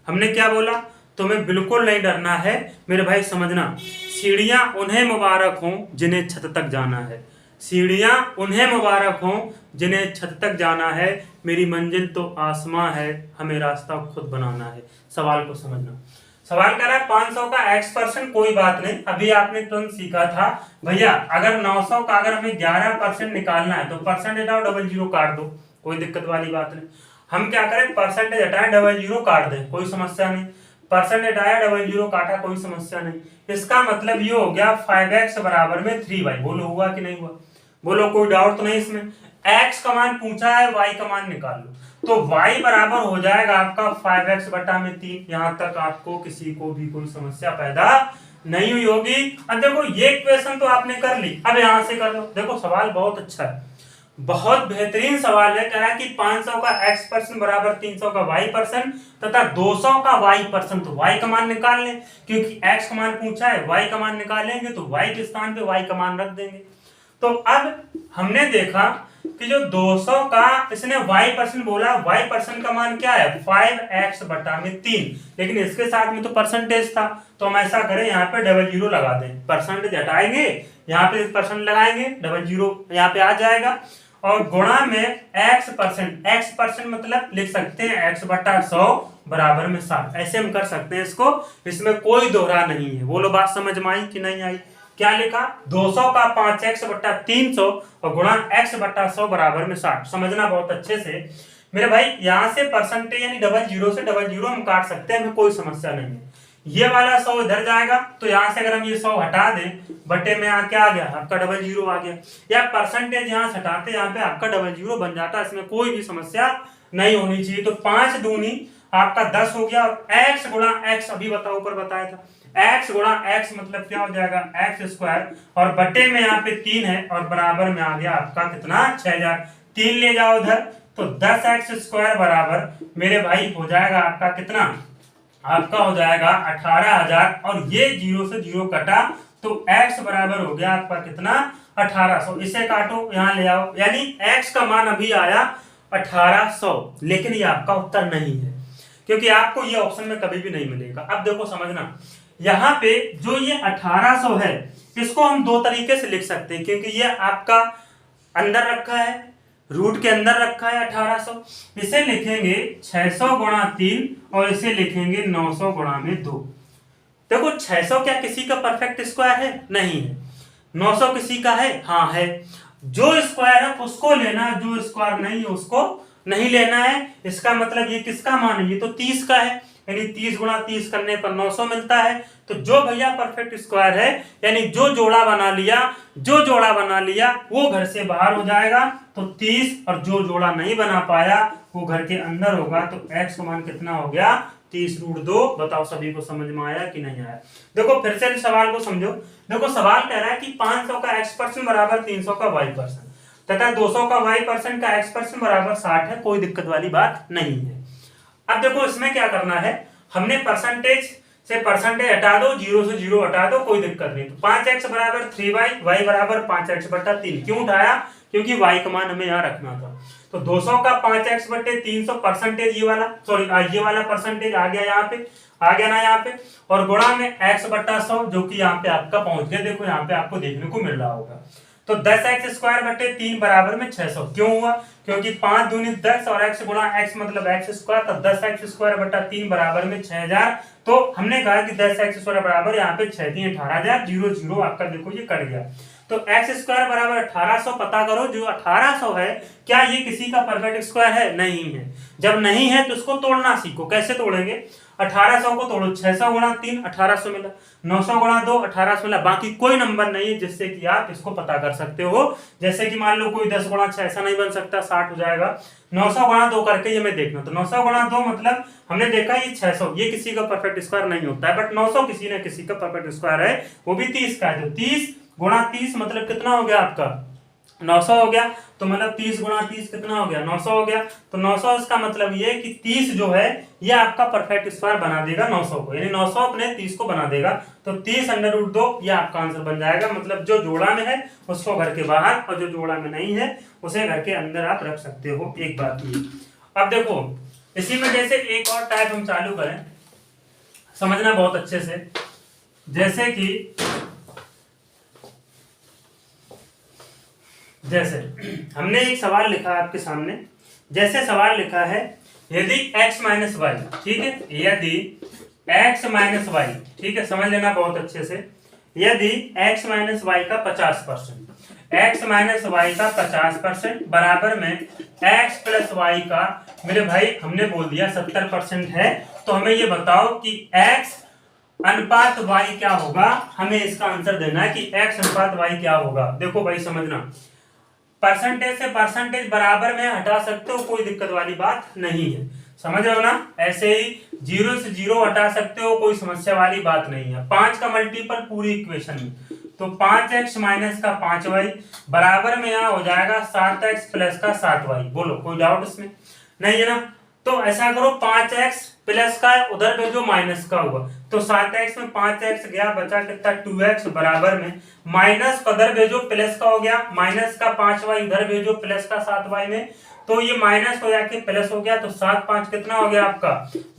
हमने क्या बोला, तुम्हें बिल्कुल नहीं डरना है मेरे भाई। समझना, सीढ़ियां उन्हें मुबारक हों जिन्हें छत तक जाना है, सीढ़ियां उन्हें मुबारक हों जिन्हें छत तक जाना है, मेरी मंजिल तो आसमां है, हमें रास्ता खुद बनाना है। सवाल को समझना, सवाल कर रहा है 500 का x%, कोई बात नहीं, अभी आपने तुरंत सीखा था भैया अगर 900 का अगर हमें 11% निकालना है तो परसेंटेज हटाओ डबल जीरो काट दो, कोई दिक्कत वाली बात नहीं। हम क्या करें, परसेंटेज हटाए डबल जीरो काट दें, कोई समस्या नहीं। परसेंटेज हटाया डबल जीरो काटा, कोई समस्या नहीं। इसका मतलब ये हो गया 5x बराबर में 3y। बोलो हुआ कि नहीं हुआ, बोलो कोई डाउट तो नहीं इसमें। x का मान पूछा है, y का मान निकाल लो, तो y बराबर हो जाएगा आपका 5x बटा में 3। यहां तक आपको किसी को भी कोई समस्या पैदा नहीं हुई होगी। अब देखो ये इक्वेशन तो आपने कर ली, अब यहां से कर लो। देखो सवाल बहुत अच्छा है, बहुत बेहतरीन सवाल है। कह रहा है कि 500 का x% बराबर 300 का y% तथा 200 का y%, तो y का मान निकाल लें, क्योंकि x का मान पूछा है, y का मान निकालेंगे तो y के स्थान पे y का मान रख देंगे। तो अब हमने देखा कि जो 200 का इसने y% बोला, y% का मान क्या है 5x बटा में 3, लेकिन इसके साथ में तो परसेंटेज था, तो हम ऐसा करें यहाँ पे डबल जीरो लगा दें, परसेंटेज हटाएंगे यहाँ पे परसेंट लगाएंगे, डबल जीरो यहाँ पे आ जाएगा, और गुणा में x% मतलब लिख सकते हैं x बटा 100 बराबर में 7, ऐसे हम कर सकते हैं इसको, इसमें कोई दोहरा नहीं है। बोलो बात समझ में आई कि नहीं आई। क्या लिखा, 200 का 5x बटा 300 और गुणा x बटा 100 बराबर में 60। समझना बहुत अच्छे से मेरे भाई यहाँ से परसेंटेज यानी डबल जीरो से डबल जीरो हम काट सकते हैं, हमें कोई समस्या नहीं है। ये वाला 100 इधर जाएगा, तो यहाँ से अगर हम ये 100 हटा दें बटे में यहाँ क्या आ गया आपका डबल जीरो आ गया, या परसेंटेज यहाँ से हटाते यहाँ पे आपका डबल जीरो बन जाता है, इसमें कोई भी समस्या नहीं होनी चाहिए। तो 5 दूनी आपका 10 हो गया, और x गुणा x अभी बताओ ऊपर बताया था, x गुणा x मतलब क्या हो जाएगा x स्क्वायर, और बटे में यहाँ पे 3 है और बराबर में आ गया आपका कितना 6000, 3 ले जाओ उधर तो 10x स्क्वायर बराबर मेरे भाई हो जाएगा आपका कितना, आपका हो जाएगा 18000, और ये 0 से 0 कटा तो x बराबर हो गया आपका कितना 1800। इसे काटो यहाँ ले आओ, यानी x का मान अभी आया 1800, लेकिन ये आपका उत्तर नहीं है क्योंकि आपको ये ऑप्शन में कभी भी नहीं मिलेगा। अब देखो समझना, यहाँ पे जो ये 1800 है इसको हम दो तरीके से लिख सकते हैं, क्योंकि ये आपका अंदर रखा है, रूट के अंदर रखा है 1800, इसे लिखेंगे 600 गुणा 3 और इसे लिखेंगे 900 गुणा में 2। देखो 600 क्या किसी का परफेक्ट स्क्वायर है? नहीं है। 900 किसी का है? हाँ है। जो स्क्वायर है उसको लेना, जो स्क्वायर नहीं है उसको नहीं लेना है। इसका मतलब ये किसका मान है? ये तो 30 का है, यानी 30 गुणा 30 करने पर 900 मिलता है। तो जो भैया परफेक्ट स्क्वायर है, यानी जो जोड़ा बना लिया वो घर से बाहर हो जाएगा, तो 30, और जो जोड़ा नहीं बना पाया वो घर के अंदर होगा। तो x का मान कितना हो गया? 30√2। बताओ सभी को समझ में आया कि नहीं आया? देखो फिर से सवाल को समझो। देखो सवाल कह रहा है कि 500 का x% बराबर 300 का y% तथा 200 का y% का x% बराबर 60 है। कोई दिक्कत वाली बात नहीं है। अब देखो इसमें क्या करना है, हमने परसेंटेज से परसेंटेज हटा दो, 0 से 0 हटा दो, कोई दिक्कत नहीं। तो 5x बराबर 3y, y बराबर 5x बटा 3 क्यों उठाया? क्योंकि y का मान हमें यहाँ रखना था। तो 200 का 5x बटे 300 परसेंटेज ये वाला परसेंटेज आ गया यहाँ पे, आ गया ना यहाँ पे, और गुणा में x बटा 100 जो कि यहाँ पे आपका पहुंच गया। देखो यहाँ पे आपको देखने को मिल रहा होगा। तो 10x स्क्वायर बटे 3 बराबर में 600 क्यों हुआ? क्योंकि 5 दूनी 10 और x गुणा x मतलब x स्क्वायर, तो 10x स्क्वायर बटा 3 बराबर में 6000। तो हमने कहा कि 10x स्क्वायर बराबर यहाँ पे 6 3 18,000, 0 0 आपका देखो ये कट गया। तो x स्क्वायर बराबर 1800 पता करो। जो 1800 है क्या ये किसी का परफेक्ट स्क्वायर है? नहीं है। जब नहीं है तो इसको तोड़ना सीखो। कैसे तोड़ेंगे? 1800 को तोड़ो, 600 गुणा 3 1800 मिला, 900 गुणा 2 1800 मिला। बाकी कोई नंबर नहीं है जिससे कि आप इसको पता कर सकते हो। जैसे कि मान लो कोई 10 गुणा 6 ऐसा नहीं बन सकता, 60 हो जाएगा। 900 गुणा 2 करके ये मैं देखना। तो 900 गुणा 2 मतलब हमने देखा ये 600, ये किसी का परफेक्ट स्क्वायर नहीं होता है, बट 900 किसी न किसी का परफेक्ट स्क्वायर है, वो भी 30 का है। तो 30 गुणा 30 मतलब कितना हो गया आपका? 900 हो गया। तो मतलब 30 गुणा 30 कितना हो गया? 900 हो गया। तो 900 इसका मतलब ये कि 30 जो है ये आपका परफेक्ट स्क्वायर बना देगा 900 को, यानी 900 अपने 30 को बना देगा। तो 30√2 ये आपका आंसर बन जाएगा। मतलब जो जोड़ा में है उसको घर के बाहर, और जो जोड़ा में नहीं है उसे घर के अंदर आप रख सकते हो। एक बात ये। अब देखो इसी में जैसे एक और टाइप हम चालू करें, समझना बहुत अच्छे से। जैसे कि हमने एक सवाल लिखा है आपके सामने। जैसे सवाल लिखा है, यदि x माइनस वाई, ठीक है, यदि x माइनस वाई, ठीक है, समझ लेना बहुत अच्छे से। यदि x माइनस वाई का 50%, x माइनस वाई का 50% बराबर में x प्लस वाई का, मेरे भाई हमने बोल दिया 70% है, तो हमें ये बताओ कि x अनुपात y क्या होगा। हमें इसका आंसर देना है कि x अनुपात y क्या होगा। देखो भाई समझना, परसेंटेज से परसेंटेज बराबर में हटा सकते हो, कोई दिक्कत वाली बात नहीं है। समझ रहे हो ना? ऐसे ही 0 से 0 हटा सकते हो, कोई समस्या वाली बात नहीं है। 5 का मल्टीपल पूरी इक्वेशन में, तो 5x माइनस का 5y बराबर में यहाँ हो जाएगा 7x प्लस का 7y। बोलो कोई डाउट इसमें? नहीं है ना? तो ऐसा करो, 5x प्लस का उधर भेजो माइनस का हुआ, तो 7x में 5x गया, बचा कितना 2x बराबर में माइनस उधर भेजो प्लस का हो गया, माइनस का 5y उधर भेजो प्लस का 7y में, तो ये माइनस हो जाके प्लस हो गया। तो 7 5 कितना हो गया आपका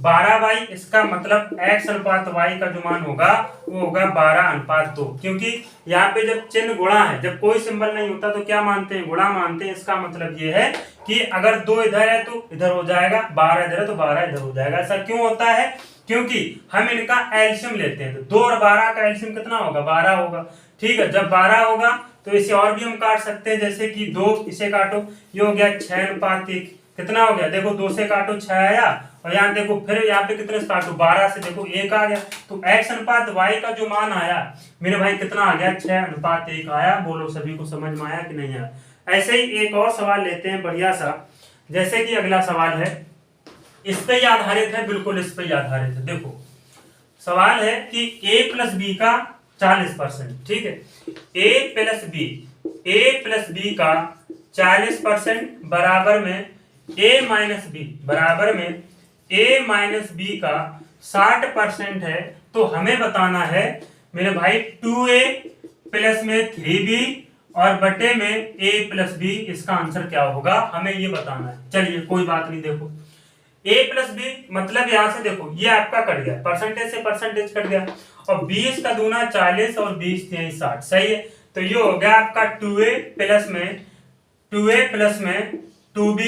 12y। इसका मतलब x अनुपात y का जो मान होगा वो होगा 12:2। क्योंकि यहाँ पे जब चिन्ह गुणा है, जब कोई सिंबल नहीं होता तो क्या मानते हैं? गुणा मानते हैं। इसका मतलब ये है कि अगर 2 इधर है तो इधर हो जाएगा, 12 इधर है तो 12 इधर हो जाएगा। ऐसा क्यों होता है? क्योंकि हम इनका एलसीएम लेते हैं। तो 2 और 12 का एलसीएम कितना होगा? 12 होगा। ठीक है, जब 12 होगा तो इसे और भी हम काट सकते हैं। जैसे कि 2 इसे काटो, ये हो गया 6:1, कितना हो गया, देखो 2 से काटो 6 आया, और यहाँ देखो फिर यहाँ पे कितने से काटो 12 से, देखो 1 आ गया। तो x अनुपात y का जो मान आया मेरे भाई कितना आ गया, 6:1 आया। बोलो सभी को समझ में आया कि नहीं आया। ऐसे ही एक और सवाल लेते हैं बढ़िया सा, जैसे कि अगला सवाल है, इस पे ही आधारित है, बिल्कुल इस पे ही आधारित है। देखो सवाल है कि a प्लस बी का 40%, ठीक है, a प्लस बी का 40% बराबर में a माइनस बी का 60% है। तो हमें बताना है मेरे भाई 2a प्लस में 3b और बटे में a प्लस बी, इसका आंसर क्या होगा हमें ये बताना है। चलिए कोई बात नहीं, देखो a प्लस बी मतलब यहां से देखो ये आपका कट गया, परसेंटेज से परसेंटेज कट गया, और 20 का दूना 40 और 20 3 60, सही है। तो ये हो गया आपका 2a प्लस में 2b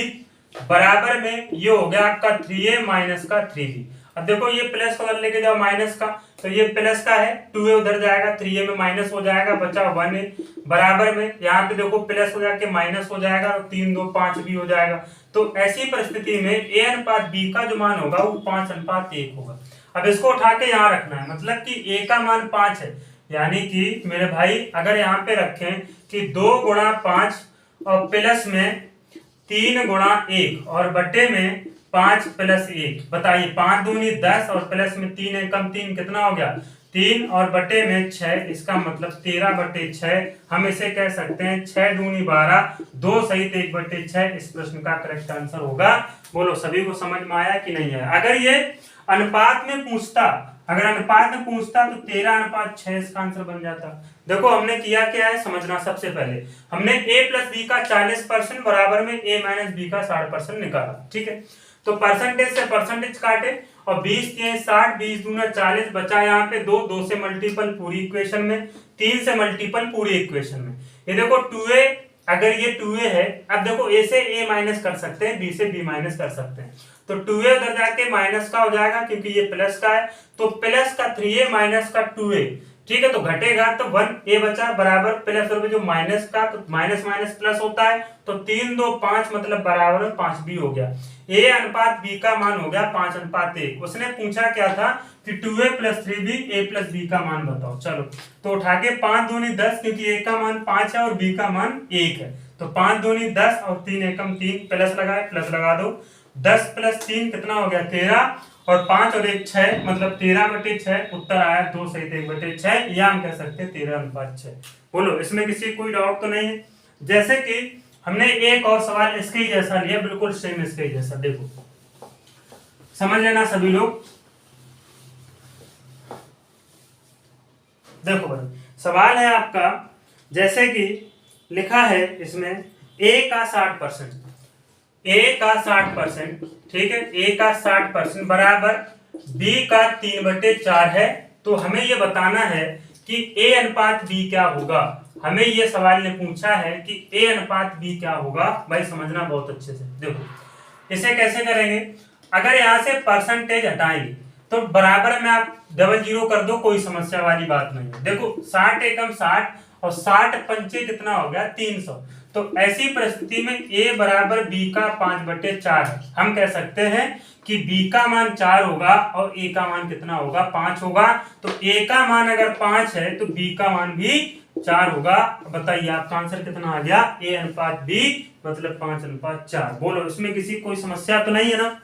बराबर में ये हो गया आपका 3a माइनस का 3b। अब देखो ये प्लस को उधर लेके जाओ माइनस का, तो ये प्लस का है, 2a उधर जाएगा, 3a में माइनस हो जाएगा, बचा 1a बराबर में यहाँ पे देखो प्लस हो जाके माइनस हो जाएगा, और 3 2 5 भी हो जाएगा। तो ऐसी परिस्थिति में a अनुपात b का जो मान होगा वो 5:1 होगा। अब इसको उठा के यहाँ रखना है, मतलब कि a का मान 5 है, यानी कि मेरे भाई अगर यहाँ पे रखें कि 2 गुणा 5 और प्लस में 3 गुणा 1 और बटे में 5 प्लस 1, बताइए 5 दूनी 10 और प्लस में 3 एकम 3 कितना हो गया 3 और बटे में 6, इसका मतलब 13/6। हम इसे कह सकते हैं 6 दूनी 12, 2 सहित 1/6 इस प्रश्न का करेक्ट आंसर होगा। बोलो सभी को समझ में आया कि नहीं आया। अगर ये अनुपात में पूछता तो 13:6 इसका आंसर बन जाता। देखो हमने किया क्या है समझना, सबसे पहले हमने a प्लस बी का 40% बराबर में a माइनस बी का 60% निकाला, ठीक है। तो परसेंटेज से परसेंटेज काटे और 20 3 60, 20 दूना 40, बचा यहाँ पे 2 से मल्टीपल पूरी इक्वेशन में, 3 से मल्टीपल पूरी इक्वेशन में। ये देखो 2a, अगर ये 2a है, अब देखो a से a माइनस कर सकते हैं, b से b माइनस कर सकते हैं, तो 2a उधर जाके माइनस का हो जाएगा क्योंकि ये प्लस का है, तो प्लस का 3a माइनस का 2a, ठीक है। तो घटेगा तो 1a बचा बराबर प्लस और जो माइनस का, तो माइनस माइनस प्लस होता है, तो 3 2 5 मतलब बराबर में 5b हो गया। a अनुपात b का मान हो गया 5:1। उसने पूछा क्या था कि 2a plus 3b a plus b का मान बताओ। चलो तो उठा के 5 दूनी 10, क्योंकि a का मान 5 है और b का मान 1 है, तो 5 दूनी 10 और 3 एकम 3, प्लस लगाए, प्लस लगा दो, 10 प्लस 3 कितना हो गया 13, और 5 और 1 6, मतलब 13/6 उत्तर आया 2 सहित 1/6, या हम कह सकते हैं 13:6। बोलो इसमें किसी कोई डाउट तो नहीं है। जैसे कि हमने एक और सवाल इसके ही जैसा लिया, बिल्कुल सेम इसके ही जैसा, देखो समझ लेना सभी लोग। देखो भाई सवाल है आपका, जैसे कि लिखा है इसमें a का 60%, ठीक है, a का 60% बराबर b का 3/4 है। तो हमें ये बताना है कि a अनुपात b क्या होगा। हमें ये सवाल ने पूछा है कि a अनुपात b क्या होगा। भाई समझना बहुत अच्छे से। देखो इसे कैसे करेंगे, अगर यहां से परसेंटेज हटाएंगे तो बराबर में आप 00 कर दो, कोई समस्या वाली बात नहीं है। देखो 60 एकम 60 और 60 पंचे कितना हो गया 300। तो ऐसी परिस्थिति में a बराबर b का 5/4 है। हम कह सकते हैं कि b का मान 4 होगा और a का मान कितना होगा 5 होगा। तो a का मान अगर 5 है तो b का मान भी 4 होगा। बताइए आपका आंसर कितना आ गया, a अनुपात b मतलब 5:4। बोलो इसमें किसी कोई समस्या तो नहीं है ना,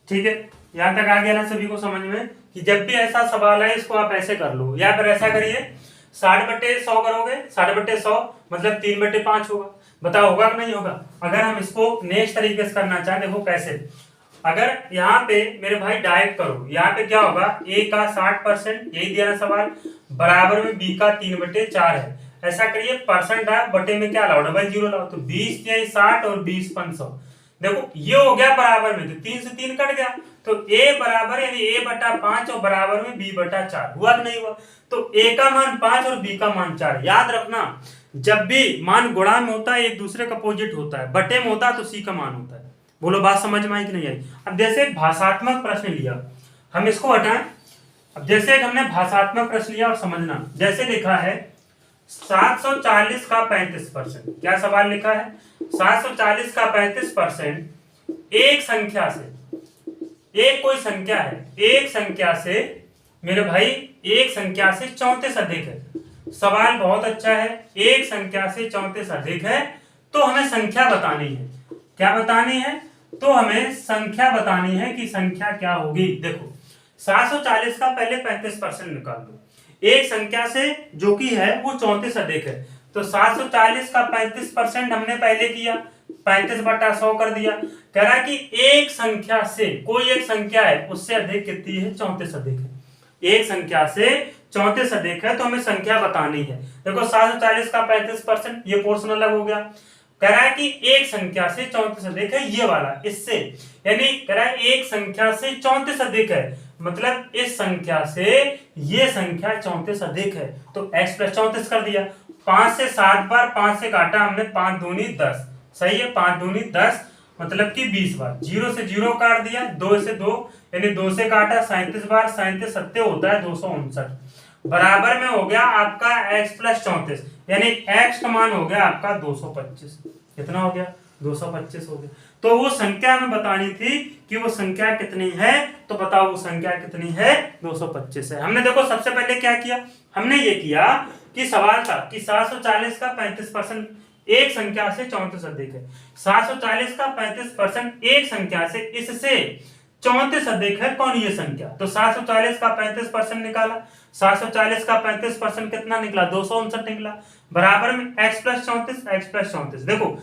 ठीक है। यहां तक आ गया ना सभी को समझ में कि जब भी ऐसा सवाल है इसको आप ऐसे कर लो, या फिर ऐसा करिए 60/100 करोगे, 60/100 मतलब 3/5 होगा। बताओ होगा कि नहीं होगा। अगर हम इसको नेक्स्ट तरीके से करना चाहें, देखो कैसे, अगर यहाँ पे मेरे भाई डायरेक्ट करो, यहाँ पे क्या होगा a का 60%, यही दिया ना सवाल, बराबर में b का 3/4 है। ऐसा करिए परसेंट है, बटे में क्या लाओ 00 लाओ, तो 20 3 60 और 20 500। देखो ये हो गया बराबर में, तो 3 से 3 कट गया, तो a बराबर यानी a/5 और बराबर में b/4 हुआ कि नहीं हुआ। तो a का मान 5 और b का मान 4। याद रखना जब भी मान गुणा में होता है एक दूसरे का अपोजिट होता है, बटे में होता है तो c का मान होता है। बोलो बात समझ में आई कि नहीं आई। अब जैसे एक भाषात्मक प्रश्न लिया, हम इसको हटाएं। अब जैसे हमने भाषात्मक प्रश्न लिया और समझना, जैसे लिखा है 740 का 35%, क्या सवाल लिखा है? 740 का 35% एक संख्या से, एक कोई संख्या है, एक संख्या से मेरे भाई, एक संख्या से 34 अधिक है। सवाल बहुत अच्छा है, एक संख्या से 34 अधिक है, तो हमें संख्या बतानी है। क्या बतानी है? तो हमें संख्या बतानी है कि संख्या क्या होगी। देखो 740 का पहले 35% निकाल दो, एक संख्या से जो कि है वो 34 अधिक है, तो 740 का 35% हमने पहले किया, 35/100 कर दिया। कह रहा है कि एक संख्या से, कोई एक संख्या है उससे अधिक कितनी है? 34 अधिक है। एक संख्या से 34 अधिक है तो हमें संख्या बतानी है। देखो 740 का 35%, ये पोर्शन अलग हो गया। कह रहा है कि एक संख्या से 34 अधिक है, ये वाला इससे, यानी कह रहा है एक संख्या से 34 अधिक है, मतलब इस संख्या से ये संख्या 34 अधिक है, तो x + 34 कर दिया। 5 से 7 बार 5 से काटा हमने, 5 दूनी 10, सही है, 5 दूनी 10 मतलब कि 20 बार। 0 से 0 काट दिया, 2 से 2 यानी 2 से काटा 37 बार, 37 सत्ते होता है 259, बराबर में हो गया आपका x + 34, यानी x का मान हो गया आपका 225। कितना हो गया? 225 हो गया। तो वो संख्या में बतानी थी कि वो संख्या कितनी है, तो बताओ वो संख्या कितनी है? 225 है। हमने देखो सबसे पहले क्या किया, हमने ये किया कि सवाल था कि 740 का 35% एक संख्या से 34 अधिक है। 740 का 35% एक संख्या से इससे 34 अधिक है, कौन ये संख्या? तो 740 का 35% निकाला, 740 का 35% कितना निकला? 259 निकला, बराबर में x + 34, x + 34। देखो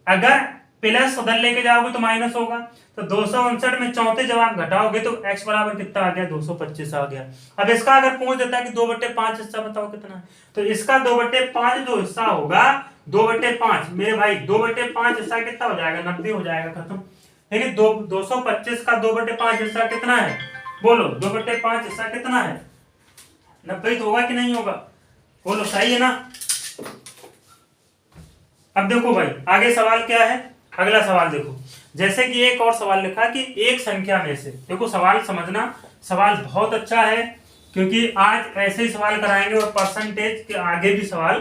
अगर प्लस उधर लेके जाओगे तो माइनस होगा, तो 259 में 34 जब आप घटाओगे तो x बराबर कितना आ गया? 225 आ गया। अब इसका अगर पूछ देता है कि 2/5 हिस्सा बताओ कितना है, तो इसका 2/5 जो हिस्सा होगा, 2/5 मेरे भाई 2/5 हिस्सा कितना हो जाएगा? 90 हो जाएगा, खत्म। यानी 225 का 2/5 हिस्सा कितना है? बोलो 2/5 हिस्सा कितना है? 90 तो होगा कि नहीं होगा? बोलो, सही है ना? अब देखो भाई आगे सवाल क्या है, अगला सवाल देखो, जैसे कि एक और सवाल लिखा कि एक संख्या में से, देखो सवाल समझना, सवाल बहुत अच्छा है क्योंकि आज ऐसे ही सवाल कराएंगे और परसेंटेज के आगे भी सवाल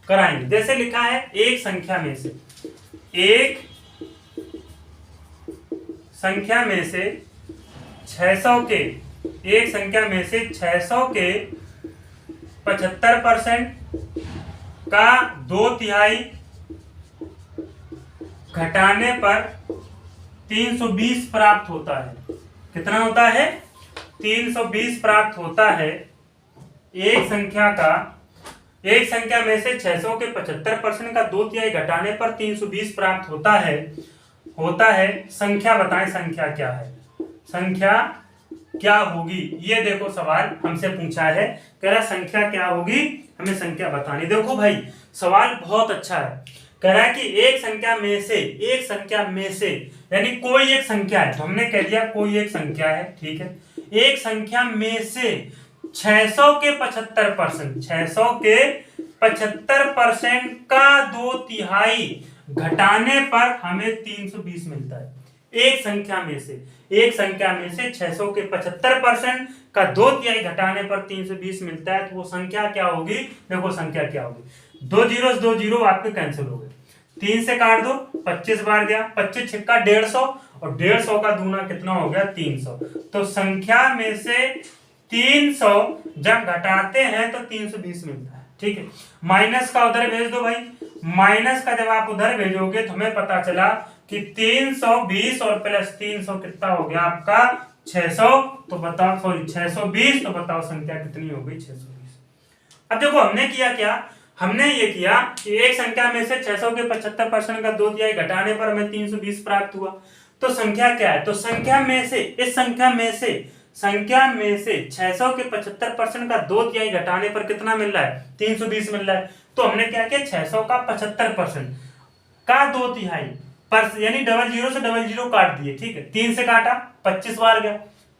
कराएंगे। जैसे लिखा है एक संख्या में से, एक संख्या में से 600 के, एक संख्या में से 600 के 75% का 2/3 घटाने पर 320 प्राप्त होता है। कितना होता है? 320 प्राप्त होता है। एक संख्या में से 600 के 75% का 2/3 घटाने पर 320 प्राप्त होता है। संख्या बताएं, संख्या क्या है? संख्या क्या होगी? ये देखो सवाल हमसे पूछा है, कह रहा संख्या क्या होगी, हमें संख्या बतानी। देखो भाई सवाल बहुत अच्छा है, कह रहा है कि एक संख्या में से यानी कोई एक संख्या है, तो हमने कह दिया कोई एक संख्या है, ठीक है। एक संख्या में से 600 के 75%, 600 के 75% का 2/3 घटाने पर हमें 320 मिलता है। एक संख्या में से 600 के 75% का 2/3 घटाने पर 320 मिलता है, तो वो संख्या क्या होगी? देखो संख्या क्या होगी, 2 जीरो 2 जीरो आपके कैंसिल हो गए, 3 से काट दो, 25 बार गया, 25 छिक्का 150 और 150 का दूना कितना हो गया? 300। तो संख्या में से 300 जब घटाते हैं तो 320 मिलता है, ठीक है। माइनस का उधर भेज दो भाई, माइनस का जब आप उधर भेजोगे तो हमें पता चला कि 320 और प्लस 300 कितना हो गया आपका? 600। तो बताओ, सॉरी 620, तो बताओ संख्या कितनी हो गई? 620। अब देखो हमने किया क्या, हमने ये किया कि एक संख्या में से 600 के 75% का 2/3 घटाने पर हमें 320 प्राप्त हुआ। तो संख्या क्या है? तो संख्या में से, इस संख्या में से 600 के 75% का 2/3 घटाने पर कितना मिल रहा है? 320 मिल रहा है। तो हमने क्या किया, 600 का 75% का 2/3 यानी 00 से 00 काट दिए, ठीक है। 3 से काटा, 25 बार गया,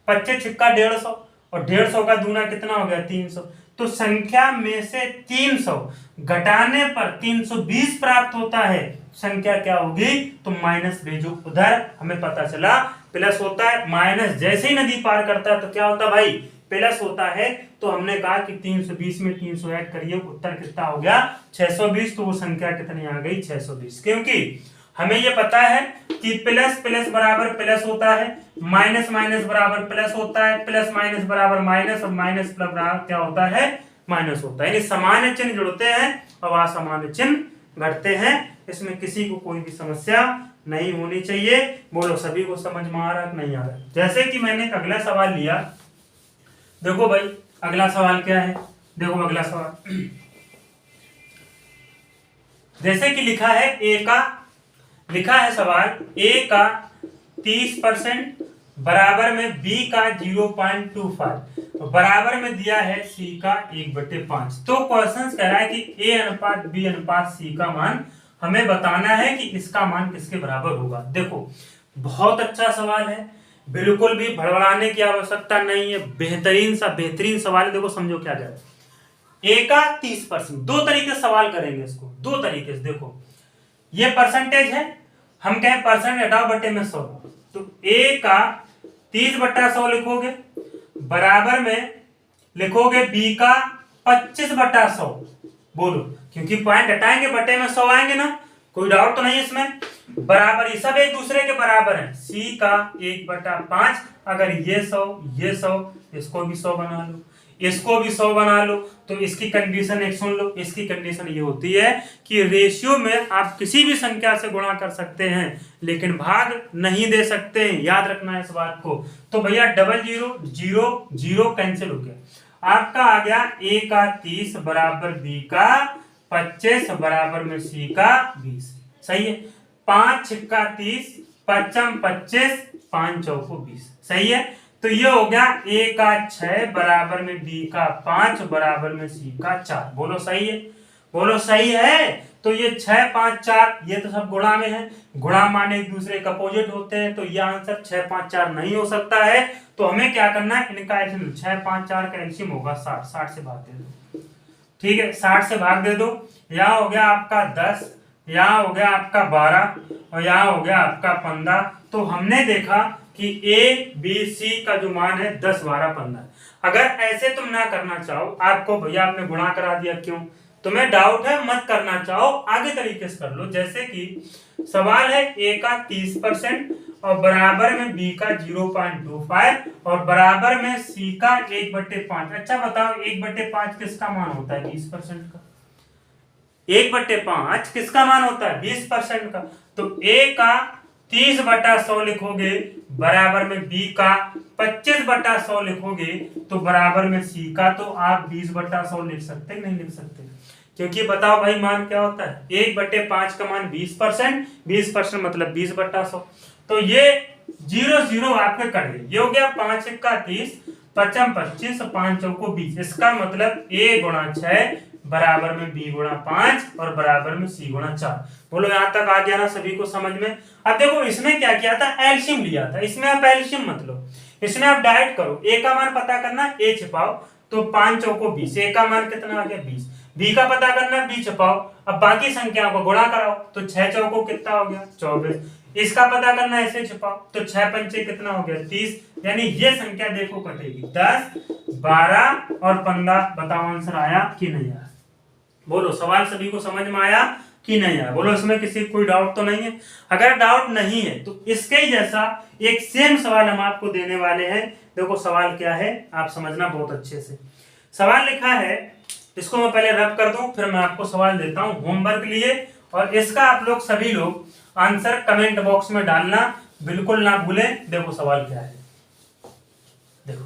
25 छिक्का 150 और 150 का दूना कितना हो गया? 300। तो संख्या में से 300 घटाने पर 320 प्राप्त होता है। संख्या क्या होगी? तो माइनस भेजो उधर, हमें पता चला प्लस होता है, माइनस जैसे ही नदी पार करता है तो क्या होता है भाई? प्लस होता है तो हमने कहा कि 320 में 300 ऐड करिए, उत्तर कितना हो गया 620। तो वो संख्या कितनी आ गई 620, क्योंकि हमें ये पता है कि प्लस प्लस बराबर प्लस होता है, माइनस माइनस बराबर प्लस होता है, प्लस माइनस बराबर माइनस, और माइनस प्लस बराबर क्या होता है माइनस होता है। यानी सामान्य चिन्ह जुड़ते हैं और असामान्य चिन्ह घटते हैं। इसमें किसी को कोई भी समस्या नहीं होनी चाहिए। बोलो सभी को समझ में आ रहा है नहीं आ रहा है? जैसे कि मैंने एक अगला सवाल लिया, देखो भाई अगला सवाल क्या है, देखो अगला सवाल जैसे कि लिखा है सवाल a का 30% बराबर में b का 0.25 बराबर में दिया है c का 1/5। तो क्वेश्चन कह रहा है कि a अनुपात b अनुपात c का मान हमें बताना है कि इसका मान किसके बराबर होगा। देखो बहुत अच्छा सवाल है, बिल्कुल भी भड़बड़ाने की आवश्यकता नहीं है, बेहतरीन सवाल है। देखो समझो क्या कह रहा है, a का 30%, दो तरीके से सवाल करेंगे इसको, दो तरीके से। देखो ये परसेंटेज है, हम कहें परसेंट हटाओ बटे में 100, तो a का 30/100 लिखोगे, बराबर में लिखोगे b का 25/100। बोलो, क्योंकि पॉइंट हटाएंगे बटे में 100 आएंगे ना, कोई डाउट तो नहीं इसमें। बराबर ये सब एक दूसरे के बराबर है, c का 1/5। अगर ये 100 इसको भी 100 बना लो, इसको भी 100 बना लो, तो इसकी कंडीशन एक सुन लो। इसकी कंडीशन ये होती है कि रेशियो में आप किसी भी संख्या से गुणा कर सकते हैं लेकिन भाग नहीं दे सकते हैं, याद रखना है इस बात को। तो भैया 00 कैंसिल हो गया, आपका आ गया a का 30 बराबर b का 25 बराबर में c का 20। सही है, 5 6 30, 5 25, 5 चौको 20। सही है, तो ये हो गया a का 6 बराबर में b का 5 बराबर में c का 4। बोलो सही है, बोलो सही है। तो ये 6 5 4 ये तो सब गुणा में है, गुणा माने एक दूसरे के अपोजिट होते हैं, तो ये आंसर 6 5 4 नहीं हो सकता है। तो हमें क्या करना है, इनका एलसीएम 6 5 4 का एलसीएम होगा 60, 60 से भाग दे दो। ठीक है, 60 से भाग दे दो। यहाँ हो गया आपका 10, यहाँ हो गया आपका 12 और यहाँ हो गया आपका 15। तो हमने देखा कि a b c का जो मान है 10 12 15। अगर ऐसे तुम ना करना चाहो, आपको भैया आपने गुणा करा दिया, क्यों तुम्हें डाउट है मत करना चाहो, आगे तरीके से कर लो। जैसे कि सवाल है a का 30% और बराबर में b का 0.25 और बराबर में c का 1/5। अच्छा बताओ 1/5 किसका मान होता है 20% का, 1/5 किसका मान होता है 20% का। तो a का 30/100 लिखोगे, बराबर में b का 25/100 लिखोगे, तो बराबर में c का तो आप 20/100 लिख सकते नहीं लिख सकते, क्योंकि बताओ भाई मान क्या होता है 1/5 का मान 20%, 20% मतलब 20/100। तो ये 0 आपके कट गए, ये हो गया 5 का 30, 5 25, 5 चौको 20। इसका मतलब a गुणा 6 बराबर में b गुणा 5 और बराबर में c गुणा 4। बोलो यहां तक आ गया ना सभी को समझ में। अब देखो इसमें क्या किया था, एलसीएम लिया था, इसमें आप एलसीएम मत लो, इसमें आप डायरेक्ट करो। a का मान पता करना, a छिपाओ, तो 5 चौको 20, a का मान कितना आ गया 20, b का पता करना, b छिपाओ, अब बाकी संख्याओं को गुणा कराओ, तो 6 चौको कितना हो गया 24, इसका पता करना ऐसे छिपाओ, तो 6 पंचे कितना हो गया 30। यानी ये संख्या देखो कटेगी 10 12 और 15। बताओ आंसर आया कि नहीं आया? बोलो सवाल सभी को समझ में आया कि नहीं आया? बोलो इसमें किसी कोई डाउट तो नहीं है? अगर डाउट नहीं है तो इसके ही जैसा एक सेम सवाल हम आपको देने वाले हैं। देखो सवाल क्या है आप समझना बहुत अच्छे से। सवाल लिखा है, इसको मैं पहले रब कर दूं फिर मैं आपको सवाल देता हूं होमवर्क लिए, और इसका आप लोग सभी लोग आंसर कमेंट बॉक्स में डालना बिल्कुल ना भूलें। देखो सवाल क्या है, देखो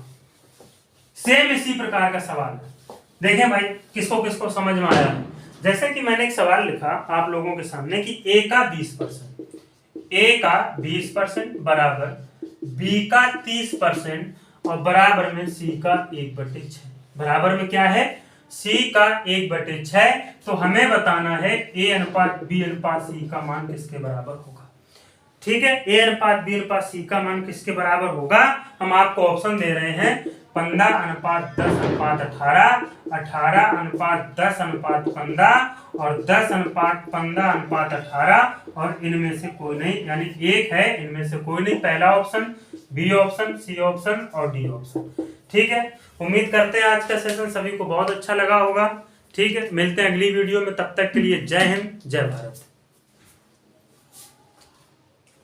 सेम इसी प्रकार का सवाल है। देखें भाई किसको किसको समझ में आया है। जैसे कि मैंने एक सवाल लिखा आप लोगों के सामने कि a का 20% बराबर b का 30% और बराबर में c का 1/6। बराबर में क्या है c का 1/6। तो हमें बताना है a अनुपात b अनुपात c का मान किसके बराबर होगा। ठीक है, ए अनुपात बी अनुपात सी का मान किसके बराबर होगा? हम आपको ऑप्शन दे रहे हैं 15 अनुपात 10 अनुपात 18, 18 अनुपात 10 अनुपात 15 और 10 अनुपात 15 अनुपात 18 और इनमें से कोई नहीं, यानी एक है इनमें से कोई नहीं। पहला option, B option, C option और डी ऑप्शन। ठीक है, उम्मीद करते हैं आज का सेशन सभी को बहुत अच्छा लगा होगा। ठीक है, मिलते हैं अगली वीडियो में, तब तक के लिए जय हिंद जय भारत।